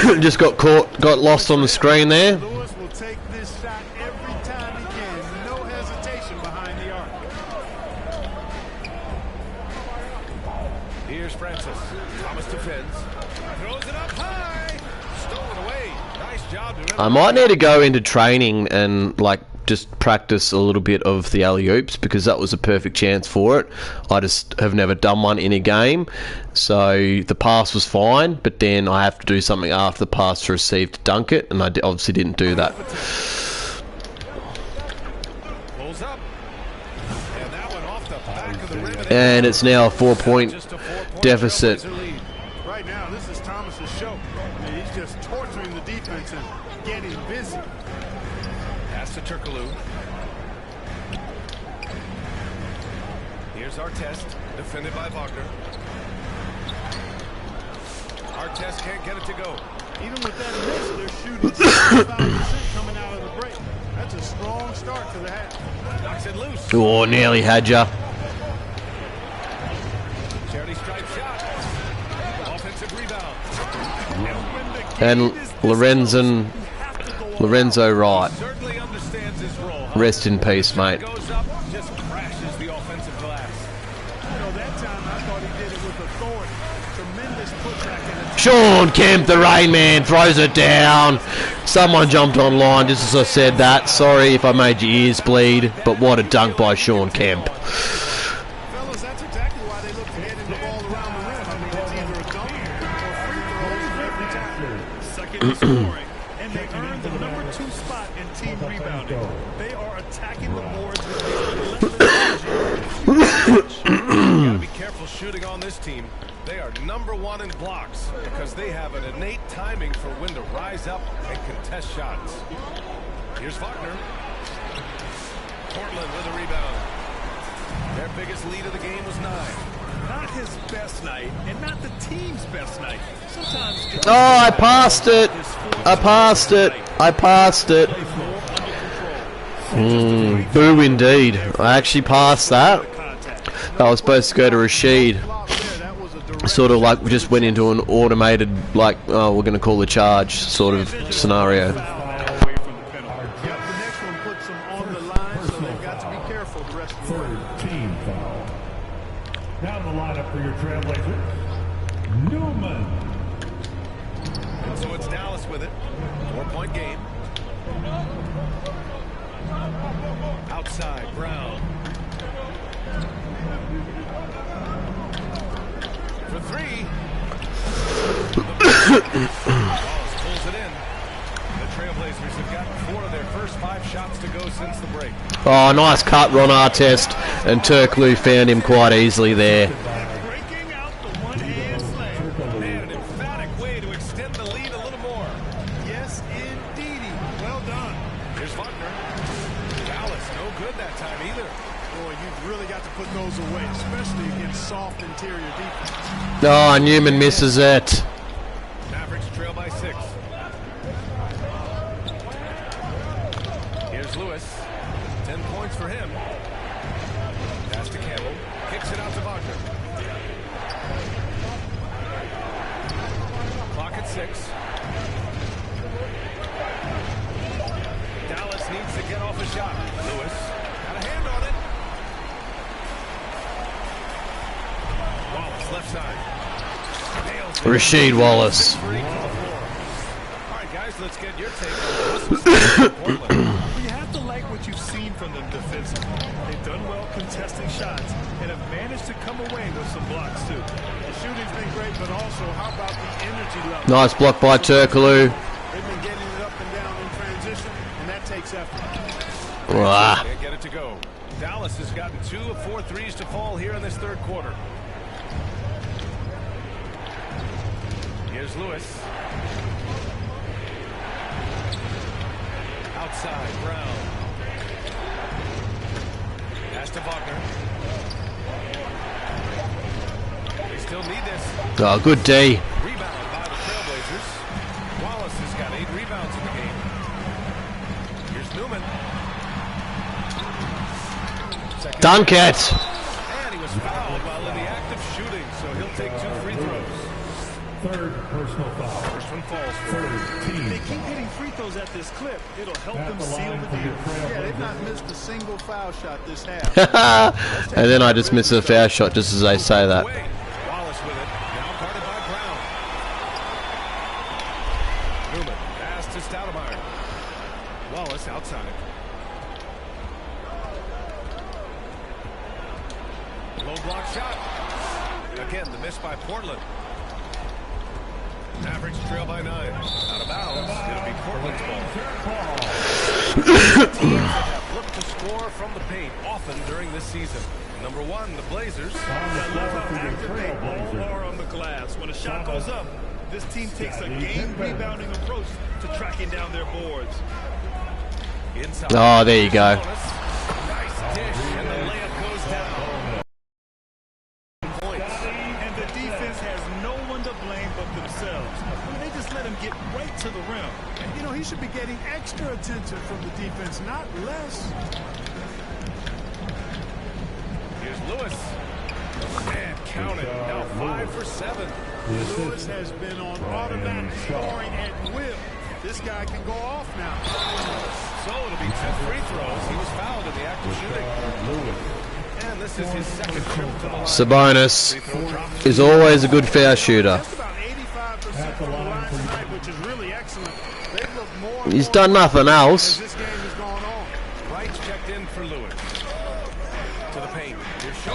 3. Just got lost on the screen there. Lewis will take this shot every time he can. No hesitation behind the arc. Here's Francis. Thomas defends. Throws it up high. Stolen away. Nice job. I might need to go into training and just practice a little bit of the alley-oops because that was a perfect chance for it. I just have never done one in a game. So the pass was fine, but then I have to do something after the pass to receive to dunk it, and I obviously didn't do that. Pulls up. And that one off the back of the rim. And it's now a 4-point deficit. Right now, this is Thomas's show. I mean, he's just torturing the defense and getting busy. Pass to Turkoglu. Here's Artest, defended by Wagner. Artest can't get it to go. Even with that miss, they're shooting 65% coming out of the break. That's a strong start to the half. Knocks it loose. Oh, nearly had ya. Charity stripe shot. Offensive rebound. And Lorenzo Wright. Certainly understands his role. Rest in peace, mate. Goes up, just crashes the offensive glass. You know, that time I thought he did it with authority. Tremendous putback in the Sean Kemp, the Rain Man, throws it down. Someone jumped online just as I said that. Sorry if I made your ears bleed, but what a dunk by Sean Kemp. fellas, that's exactly why they look to getting the ball around the rim. I mean, it's either a dunk or free throws every time. Second in scoring, and they earned the #2 spot in team rebounding. They are attacking the boards with You gotta be careful shooting on this team. They are #1 in blocks because they have an innate timing for when to rise up and contest shots. Here's Wagner. Portland with a rebound. Their biggest lead of the game was 9. Not his best night, and not the team's best night. Sometimes. Oh, I passed it. I passed it. I passed it. Boo indeed. I actually passed that. I was supposed to go to Rashid. Sort of like we just went into an automated, like, oh, we're going to call the charge sort of scenario. The next one puts them on the line, so they've got to be careful the rest of the way. Third team foul. Now the lineup for your Trailblazers. Newman. And so it's Dallas with it. 4-point game. Outside, Brown. For 3. Wallace pulls it in. The Trailblazers have gotten 4 of their first 5 shots to go since the break. Oh, nice cut, Ron Artest. And Turkoglu found him quite easily there. Breaking out the one-hand slam. Man, an emphatic way to extend the lead a little more. Yes, indeedy. Well done. Here's Wagner. Dallas, no good that time either. Boy, you've really got to put those away, especially against soft interior defense. Oh, Newman misses it. Mavericks trail by 6. Here's Lewis. 10 points for him. Pass to Campbell. Kicks it out to Wagner. Clock at 6. Dallas needs to get off a shot. Lewis got a hand on it. Wallace left side. Nails it. Rasheed Wallace. All right, guys, let's get your take on this. Portland. Well, you have to like what you've seen from them defensively. They've done well contesting shots and have managed to come away with some blocks, too. The shooting's been great, but also, how about the energy level? Nice block by Turkoglu. They've been getting it up and down in transition, and that takes effort. Can't get it to go. Dallas has gotten 2 of 4 threes to fall here in this third quarter. Here's Lewis. Outside, Brown. Pass to Wagner. They still need this. Oh, good D. Rebound by the Trailblazers. Wallace has got 8 rebounds in the game. Here's Newman. Second Dunk it. And he was fouled while in the act of shooting, so he'll take 2 free throws. Third personal foul. First one falls for him. If they keep hitting free throws at this clip, it'll help At them the seal line the for your deal. Yeah, they've not Trailblazers. missed a single foul shot this half. And then I just missed a foul shot just as they say that. Away. Wallace with it. Now guarded by Brown. Newman. Pass to Stoudemire. Wallace outside. Low block shot. Again, the miss by Portland. Mavericks trail by 9. Out of bounds. It'll be Portland's ball. Teams that have looked to score from the paint often during this season. Number 1, the Blazers. I love how active they all are on the glass. When a shot goes up, this team takes a game rebounding approach to tracking down their boards. Inside. Oh, there you go. Nice dish, and the layup goes down. Points. And the defense has no one to blame but themselves. I mean, they just let him get right to the rim. And, you know, he should be getting extra attention from the defense, not less. Here's Lewis. And count it. Now 5 for 7. Lewis has been on automatic scoring at will. This guy can go off now. So it'll be 10 free throws. He was fouled in the act of shooting. And this is his second trip to the line. Sabonis Free throw drop. is always a good foul shooter. Just about 85% from the line tonight, which is really excellent. They've looked more and He's more done nothing as else. this game has gone on. Wright's checked in for Lewis. To the paint. Here's Shaw.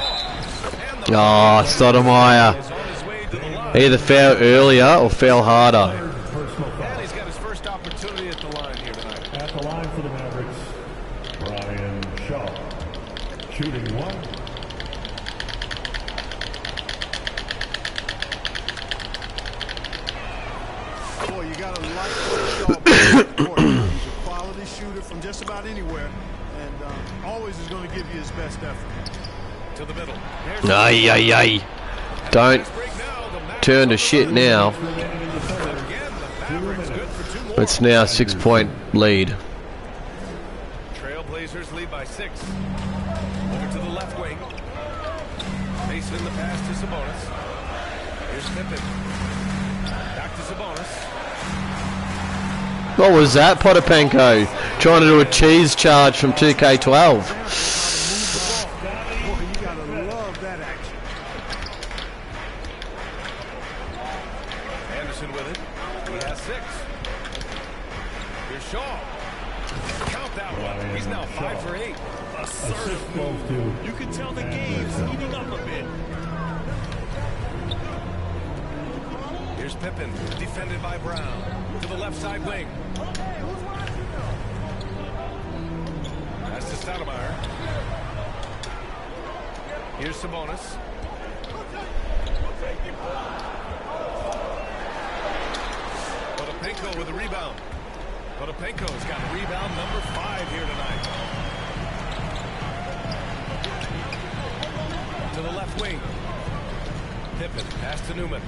And the Oh, Stoudemire. is on his way to the line. Either foul earlier or foul harder. Third personal foul. And he's got his first opportunity at the line here tonight. At the line for the Mavericks, Brian Shaw. Shooting 1. Boy, you got to like what Shaw brings to the court. He's a quality quality shooter from just about anywhere, and always is going to give you his best effort. To the middle. Ay, ay, ay. Don't turn to shit now. It's now 6-point lead. Trailblazers lead by 6. Over to the left wing. Mason in the pass to Sabonis. Here's Pippen. Back to Sabonis. What was that, Potapenko? Trying to do a cheese charge from 2K12. Anderson with it. He has 6. Here's Shaw. Count that one. He's now 5 for 8. Assertive move. You can tell the game's heating up a bit. Here's Pippen, defended by Brown. To the left side wing. Pass to Stoudemire. Here's Sabonis. Potapenko with a rebound. Potapenko's got rebound number 5 here tonight. To the left wing. Pippen, pass to Newman.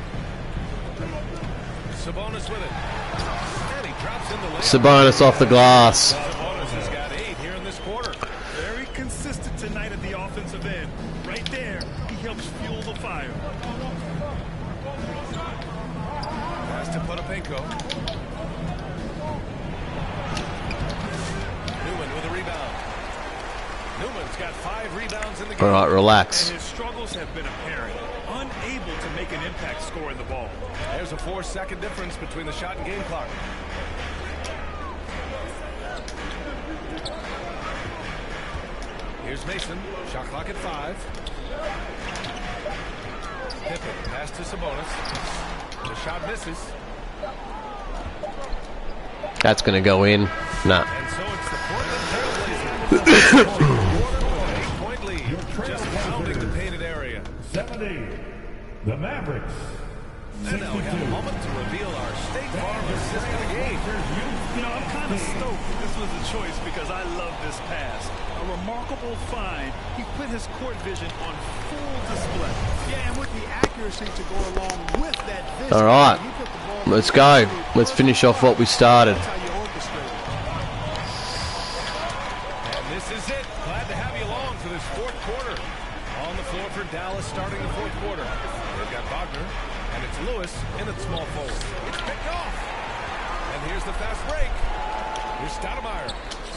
Sabonis with it. And he drops in the layup. Sabonis off the glass. Sabonis has got 8 here in this quarter. Very consistent tonight at the offensive end. Right there, he helps fuel the fire. Pass to Potapenko. Newman with a rebound. Newman's got 5 rebounds in the game. All right, relax. And his struggles have been apparent. Unable to make an impact scoring the ball. There's a 4-second difference between the shot and game clock. Here's Mason. Shot clock at 5. Pippen, pass to Sabonis. The shot misses. That's going to go in. Nah. And so it's the Portland Trailblazers. 8-point lead. Just pounding the painted area. 70. The Mavericks. And now we have a moment to reveal our State Farm assist of the game. You know, I'm kind of stoked that this was a choice because I love this pass. A remarkable find. He put his court vision on full display. Yeah, and with the accuracy to go along with that vision. All right. He put the ball Let's go. Let's finish off what we started. That's how you orchestrate it. And this is it. Glad to have you along for this 4th quarter. On the floor for Dallas starting the 4th quarter. They've got Wagner, and it's Lewis in at small forward. It's picked off. And here's the fast break. Here's Stoudemire.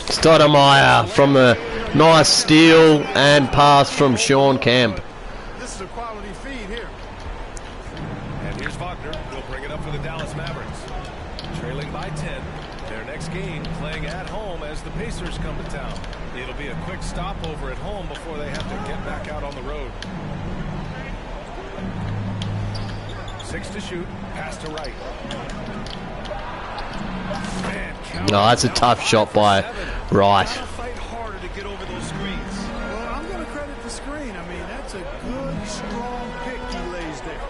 Stoudemire from a nice steal and pass from Sean Kemp. This is a quality feed here. And here's Wagner. He'll bring it up for the Dallas Mavericks. Trailing by 10. Their next game playing at home as the Pacers come to town. It'll be a quick stopover at home before they have to get back out on the road. 6 to shoot. Pass to Wright. No, that's a tough shot by Wright. Fight harder to get over those screens. Well, I'm going to credit the screen. I mean, that's a good, strong pick he lays there.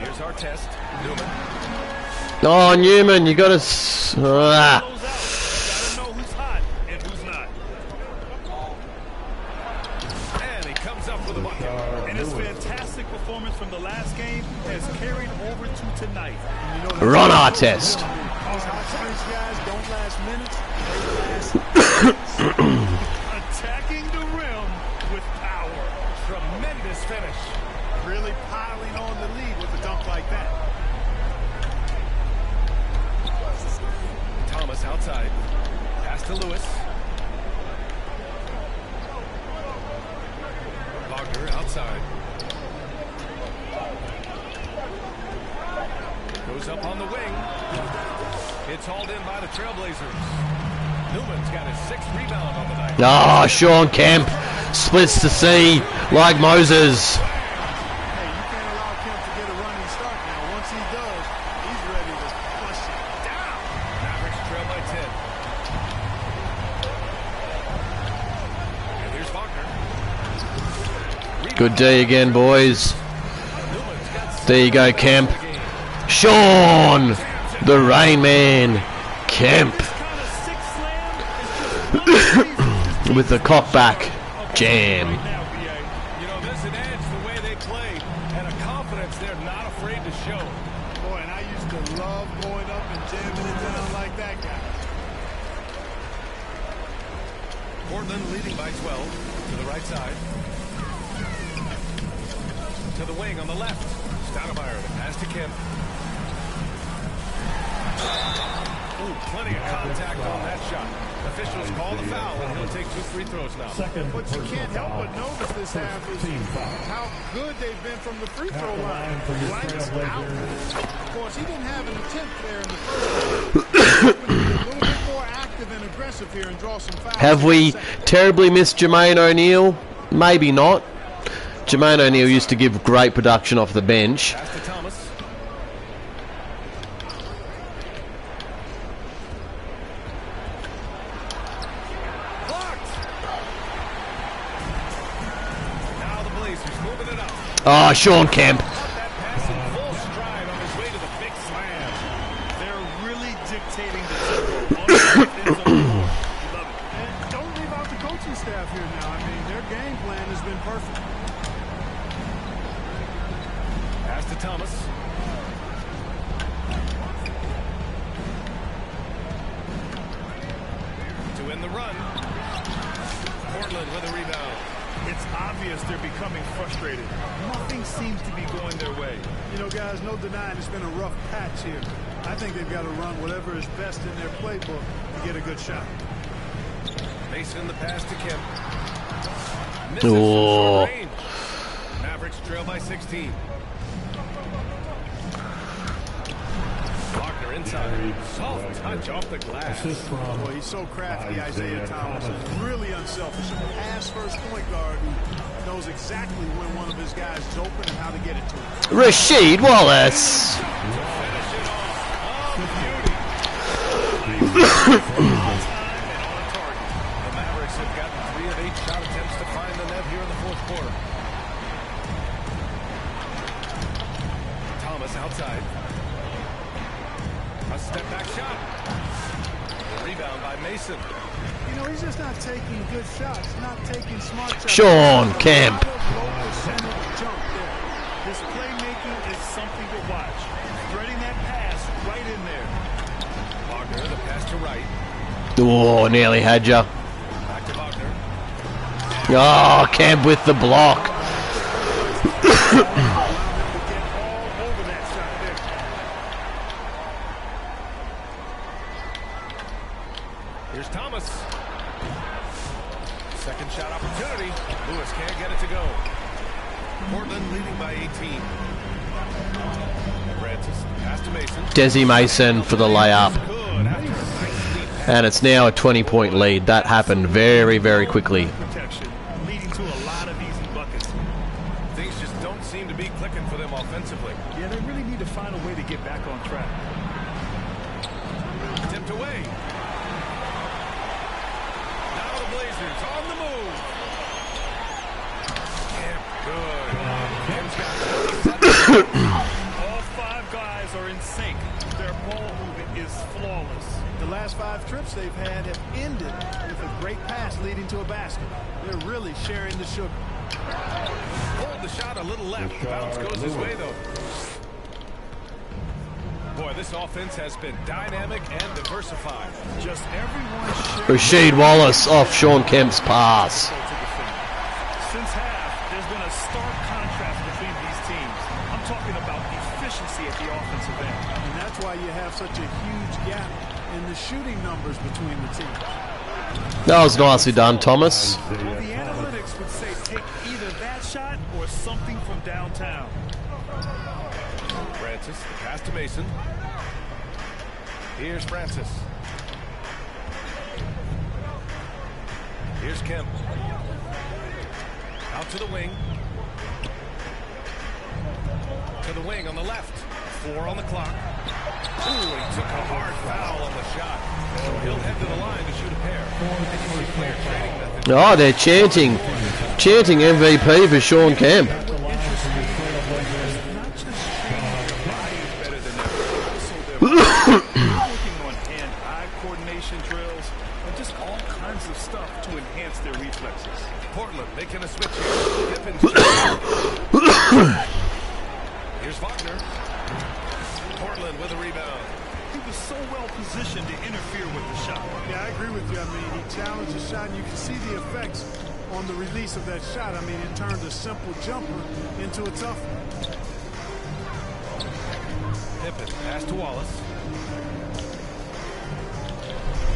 Here's our test. Newman. Oh, Newman, you got to... Gotta know who's hot and who's not. And he comes up with a bucket. And his fantastic performance from the last game has carried over to tonight. Run our test. These hot streaks guys don't last minutes. They last Attacking the rim with power. Tremendous finish. really piling on the lead with a dunk like that. Thomas outside. Pass to Lewis. Wagner outside. Goes up on the wing. It's hauled in by the Trailblazers. Newman's got his 6th rebound on the night. Ah, Sean Kemp splits the sea like Moses. Hey, you can't allow Kemp to get a running start now. Once he does, he's ready to flush it down. Mavericks trail by 10. And here's Wagner. Good D again, boys. There you go, Kemp. Sean! The Rain Man, Kemp. With the cockback jam. You know, there's an edge the way they play, and a confidence they're not afraid to show. Boy, and I used to love going up and jamming it down like that guy. Portland leading by 12 to the right side. To the wing on the left. Stoudemire, the pass to Kemp. Ooh, plenty of contact on that shot. Officials call the foul, and he'll take 2 free throws now. What you can't help but notice this half is how good they've been from the free throw line. Lights out. Of course, he didn't have an attempt there in the first half. Be a little bit more active and aggressive here and draw some fouls. Have we terribly missed Jermaine O'Neal? Maybe not. Jermaine O'Neal used to give great production off the bench. Pass to Thomas. Oh, Sean Kemp. That pass in full stride on his way to the big slam. They're really dictating the tempo on the offensive floor. Love it. And don't leave out the coaching staff here now. I mean, their game plan has been perfect. Pass to Thomas. To win the run. Portland with a rebound. It's obvious they're becoming frustrated. Nothing seems to be going their way. You know, guys, no denying it's been a rough patch here. I think they've got to run whatever is best in their playbook to get a good shot. Mason the pass to Kemp. Misses from Oh. short range. Mavericks trail by 16. Wagner inside. Soft touch off the glass. Boy, he's so crafty, Isaiah Thomas. And really unselfish. A pass-first point guard who knows exactly when one of his guys is open and how to get it to him. Rasheed Wallace. The Mavericks have gotten 3 of 8 shot attempts to find the net here in the fourth quarter. Thomas outside. A step back shot. Rebound by Mason. You know, he's just not taking good shots, not taking smart shots. Sean Kemp. Low percentage jump there. His playmaking is something to watch. Threading that pass right in there. Wagner, the pass to right. Oh, nearly had ya. Back to Wagner. Oh, Kemp with the block. Here's Thomas. Second shot opportunity. Lewis can't get it to go. Portland leading by 18. Francis, pass to Mason. Desi Mason for the layup. Good. After a nice lead pass. And it's now a 20-point lead. That happened very, very quickly. Protection, leading to a lot of easy buckets. Things just don't seem to be clicking for them offensively. Yeah, they really need to find a way to get back on track. Tipped away. Now the Blazers on the move. Kemp, good. Kemp's got All 5 guys are in sync. Their ball movement is flawless. The last 5 trips they've had have ended with a great pass leading to a basket. They're really sharing the sugar. Pulled the shot a little left. Bounce goes his way, though. Boy, this offense has been dynamic and diversified. Just everyone sharing. Rasheed Wallace off Sean Kemp's pass. Since half, there's been a stark contrast between these teams. I'm talking about efficiency at the offensive end. And that's why you have such a huge gap in the shooting numbers between the teams. That was nicely done, Thomas. Well, the analytics would say take either that shot or something from downtown. Francis, the pass to Mason. Here's Francis. Here's Kemp. Out to the wing. To the wing on the left. 4 on the clock. Ooh, he took a hard foul on the shot. So he'll head to the line to shoot a pair. And you see player training methods. Oh, they're chanting MVP for Sean Kemp. Not just training their bodies better than ever, also their working on hand-eye coordination drills and just all kinds of stuff to enhance their reflexes. Portland making a switch here. Here's Wagner. Portland with a rebound. He was so well positioned to interfere with the shot. Yeah, I agree with you. I mean, he challenged the shot, and you can see the effects on the release of that shot. I mean, it turned a simple jumper into a tough one. Pippen, pass to Wallace.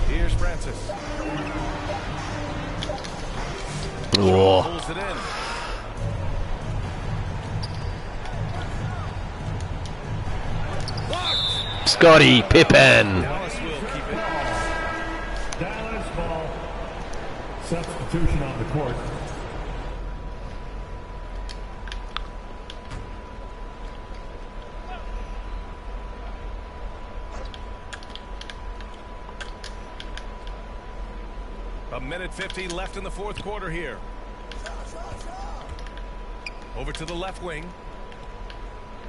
Here's Francis. Oh. Pulls it in. Blocked. Scottie Pippen. Dallas will keep it. Dallas ball. Substitution on the court. A minute 50 left in the fourth quarter here. Over to the left wing.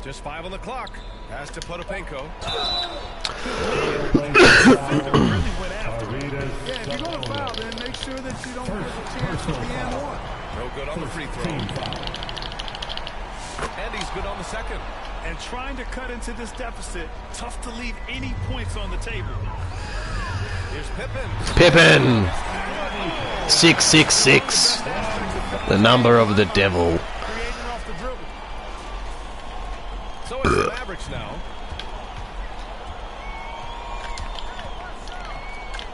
Just 5 on the clock. Pass to Potapenko. Yeah, if you're going to foul, then make sure that you don't get a chance to be and one. No good on the free throw. And he's good on the second. And trying to cut into this deficit, tough to leave any points on the table. Here's Pippen. Pippen. 666. The number of the devil. Creating off the dribble. So it's the Mavericks now.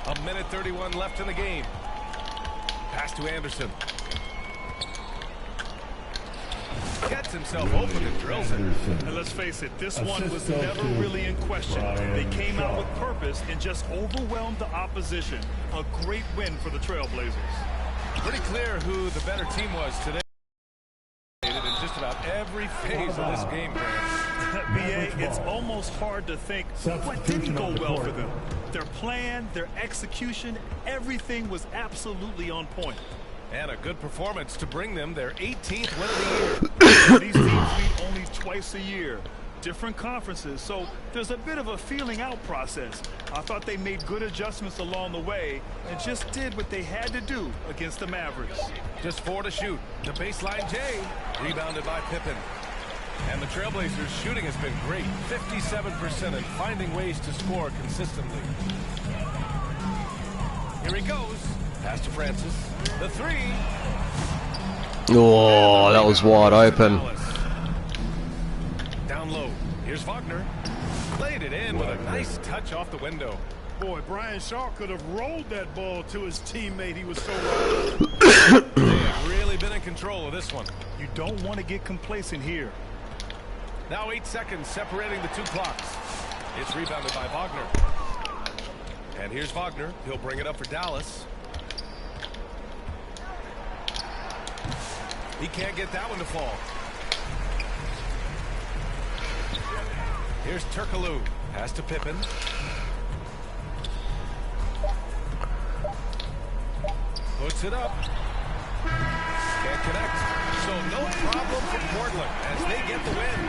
A minute 31 left in the game. Pass to Anderson. Gets himself open and drills it. And let's face it, this one was never really in question. They came out with purpose and just overwhelmed the opposition. A great win for the Trailblazers. Pretty clear who the better team was today. In just about every phase of this game, Grant. BA, it's almost hard to think what didn't go well for them. Their plan, their execution, everything was absolutely on point. And a good performance to bring them their 18th win of the year. These teams meet only twice a year. Different conferences, so there's a bit of a feeling out process. I thought they made good adjustments along the way and just did what they had to do against the Mavericks. Just 4 to shoot. The baseline J, rebounded by Pippen. And the Trailblazers' shooting has been great. 57% and finding ways to score consistently. Here he goes. Pass to Francis. The 3. Oh, that was wide open. Down low. Here's Wagner. Laid it in with a nice touch off the window. Boy, Brian Shaw could have rolled that ball to his teammate. He was so They have really been in control of this one. You don't want to get complacent here. Now 8 seconds separating the 2 clocks. It's rebounded by Wagner. And here's Wagner. He'll bring it up for Dallas. He can't get that one to fall. Here's Turkoglu. Pass to Pippen. Puts it up. Can't connect. So no problem for Portland as they get the win.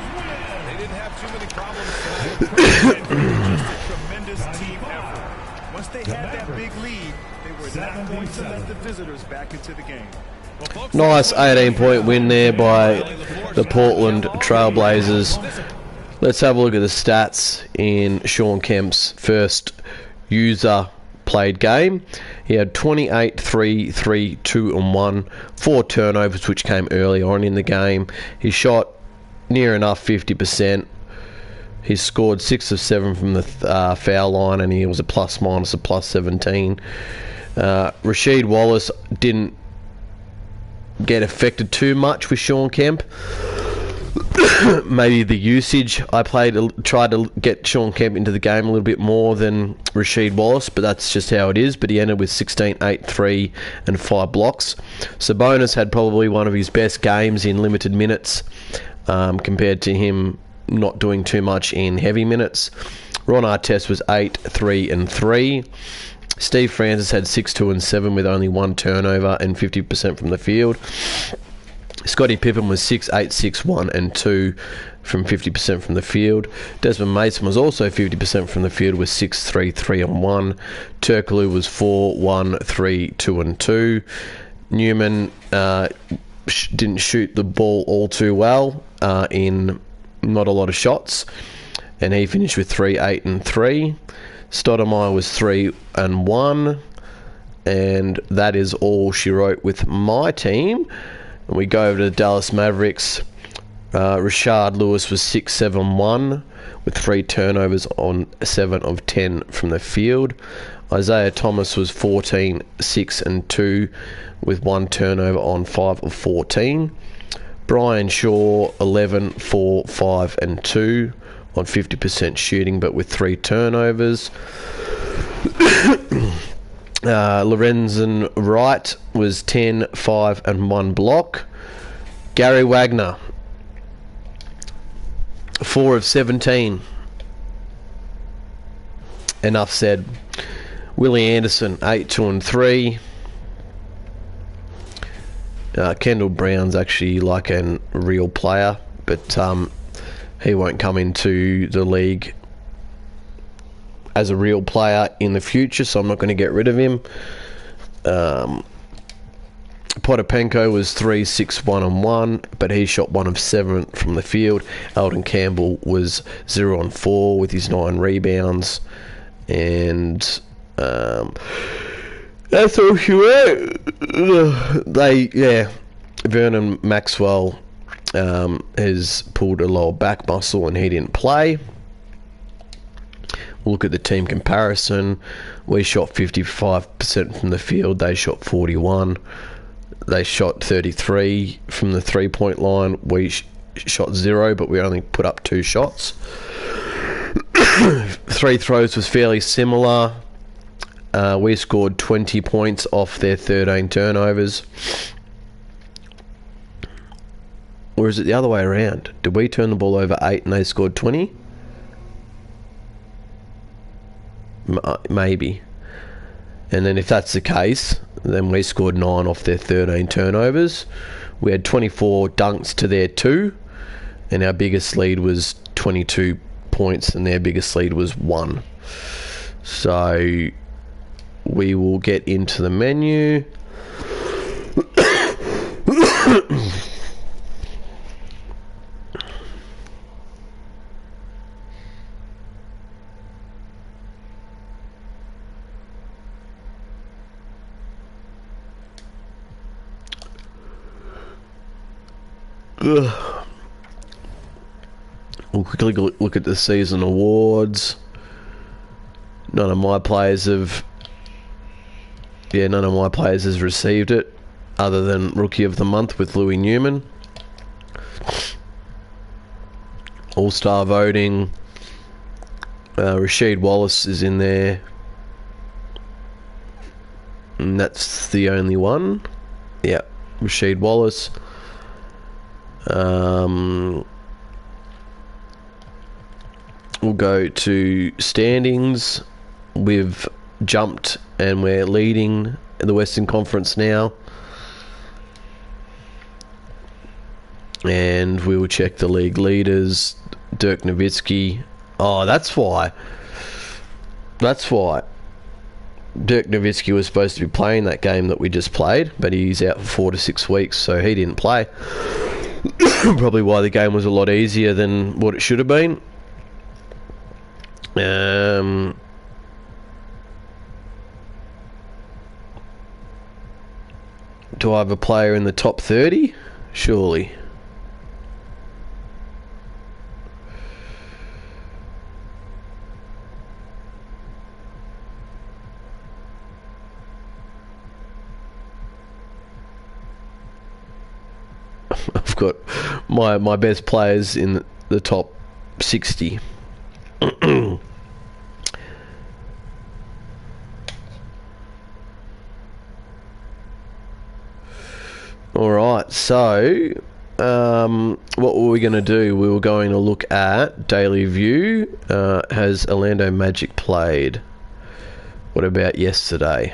They didn't have too many problems tonight. Just a tremendous team effort. Once they had that big lead, they were not going to let the visitors back into the game. Nice 18-point win there by the Portland Trailblazers. Let's have a look at the stats in Shawn Kemp's first user played game. He had 28, 3, 3, 2 and 1, 4 turnovers which came early on in the game. He shot near enough 50%. He scored 6 of 7 from the foul line, and he was a plus minus of plus 17. Rasheed Wallace didn't get affected too much with Shawn Kemp. Maybe the usage. I tried to get Shawn Kemp into the game a little bit more than Rasheed Wallace, but that's just how it is. But he ended with 16, 8, 3 and 5 blocks. Sabonis had probably one of his best games in limited minutes compared to him not doing too much in heavy minutes. Ron Artest was 8, 3 and 3. Steve Francis had 6, 2 and 7 with only 1 turnover and 50% from the field. Scottie Pippen was 6, 8, 6, 1 and 2 from 50% from the field. Desmond Mason was also 50% from the field with 6-3, 3-1. Turkoglu was 4-1, 3, 2-2. Newman didn't shoot the ball all too well in not a lot of shots, and he finished with 3, 8, and 3. Stoudemire was 3-1, and that is all she wrote with my team. And we go over to the Dallas Mavericks. Rashard Lewis was 6-7-1 with 3 turnovers on 7 of 10 from the field. Isaiah Thomas was 14-6-2 with 1 turnover on 5 of 14. Brian Shaw 11-4-5-2 on 50% shooting, but with 3 turnovers. Lorenzen Wright was 10-5-1 block. Gary Wagner 4 of 17. Enough said. Willie Anderson 8-2-3. Kendall Brown's actually like a real player, but he won't come into the league as a real player in the future, so I'm not going to get rid of him. Potapenko was 3-6-1-1, but he shot 1 of 7 from the field. Eldon Campbell was 0-4 with his 9 rebounds, and that's all she wrote. Vernon Maxwell has pulled a lower back muscle and he didn't play. We'll look at the team comparison. We shot 55% from the field. They shot 41. They shot 33 from the 3-point line. We shot 0, but we only put up 2 shots. 3 throws was fairly similar. We scored 20 points off their 13 turnovers. Or is it the other way around? Did we turn the ball over 8 and they scored 20? Maybe. And then if that's the case, then we scored 9 off their 13 turnovers. We had 24 dunks to their 2, and our biggest lead was 22 points and their biggest lead was 1. So we will get into the menu. We'll quickly look at the season awards. None of my players has received it, other than Rookie of the Month with Louis Newman. All-Star voting. Rasheed Wallace is in there, and that's the only one. Yeah, Rasheed Wallace. We'll go to standings. We've jumped and we're leading the Western Conference now. And we will check the league leaders. Dirk Nowitzki. Oh, that's why. Dirk Nowitzki was supposed to be playing that game that we just played, but he's out for 4 to 6 weeks, so he didn't play. Probably why the game was a lot easier than what it should have been. Do I have a player in the top 30? Surely. I've got my best players in the top 60. Alright, so what were we going to do? We were going to look at Daily View. Has Orlando Magic played? What about yesterday?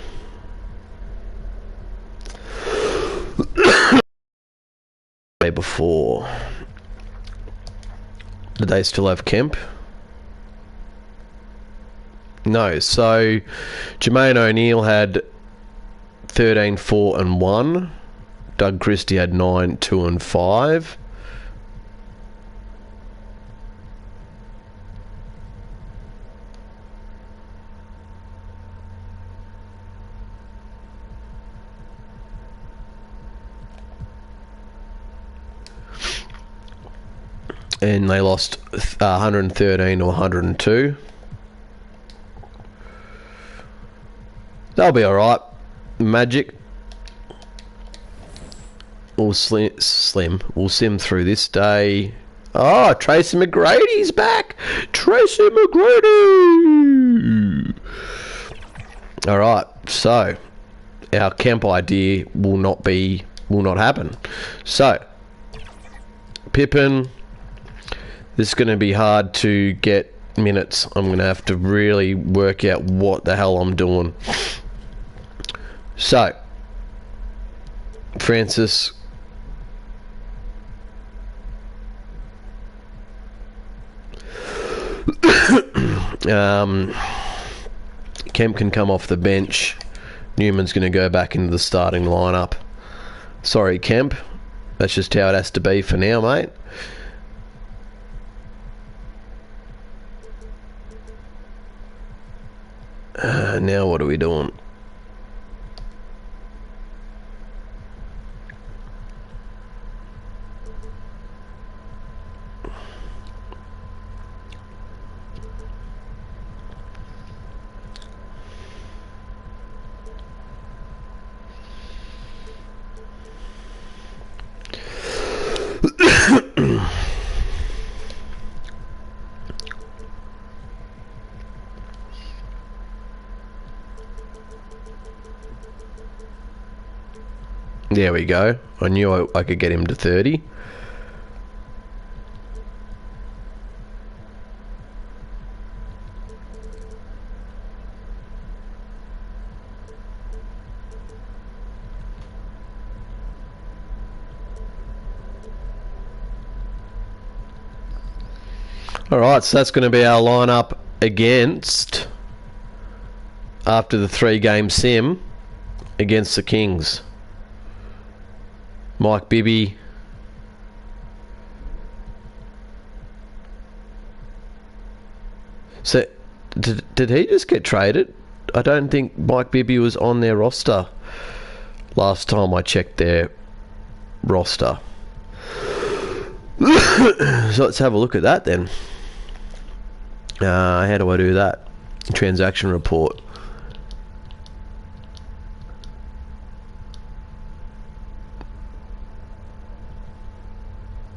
Before. Do they still have Kemp? No. So Jermaine O'Neal had 13, 4 and 1. Doug Christie had 9, 2 and 5. And they lost 113 to 102. They'll be alright. Magic. We'll slim. We'll sim through this day. Oh, Tracy McGrady's back! Tracy McGrady! Alright, so our Kemp idea will not happen. So Pippin. This is going to be hard to get minutes. I'm going to have to really work out what the hell I'm doing. So, Francis. Kemp can come off the bench. Newman's going to go back into the starting lineup. Sorry, Kemp. That's just how it has to be for now, mate. Now what are we doing? There we go. I knew I could get him to 30. Alright, so that's going to be our lineup against, after the 3-game sim, against the Kings. Mike Bibby. So, did he just get traded? I don't think Mike Bibby was on their roster last time I checked their roster. So let's have a look at that then. How do I do that? Transaction report.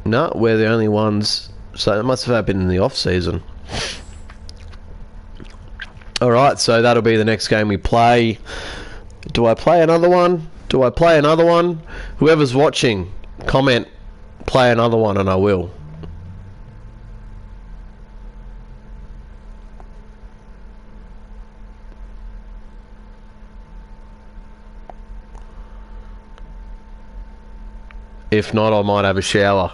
No, we're the only ones. So it must have happened in the off season. Alright, so that'll be the next game we play. Do I play another one? Do I play another one? Whoever's watching, comment, play another one, and I will. If not, I might have a shower.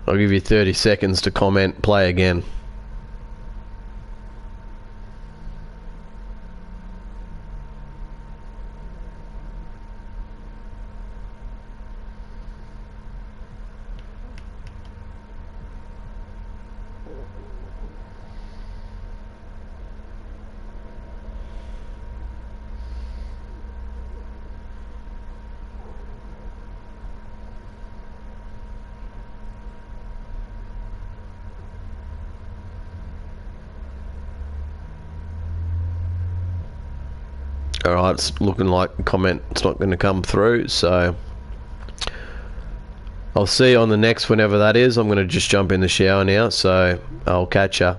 I'll give you 30 seconds to comment, play again. Alright, it's looking like a comment's not going to come through, so I'll see you on the next whenever that is. I'm going to just jump in the shower now, so I'll catch ya.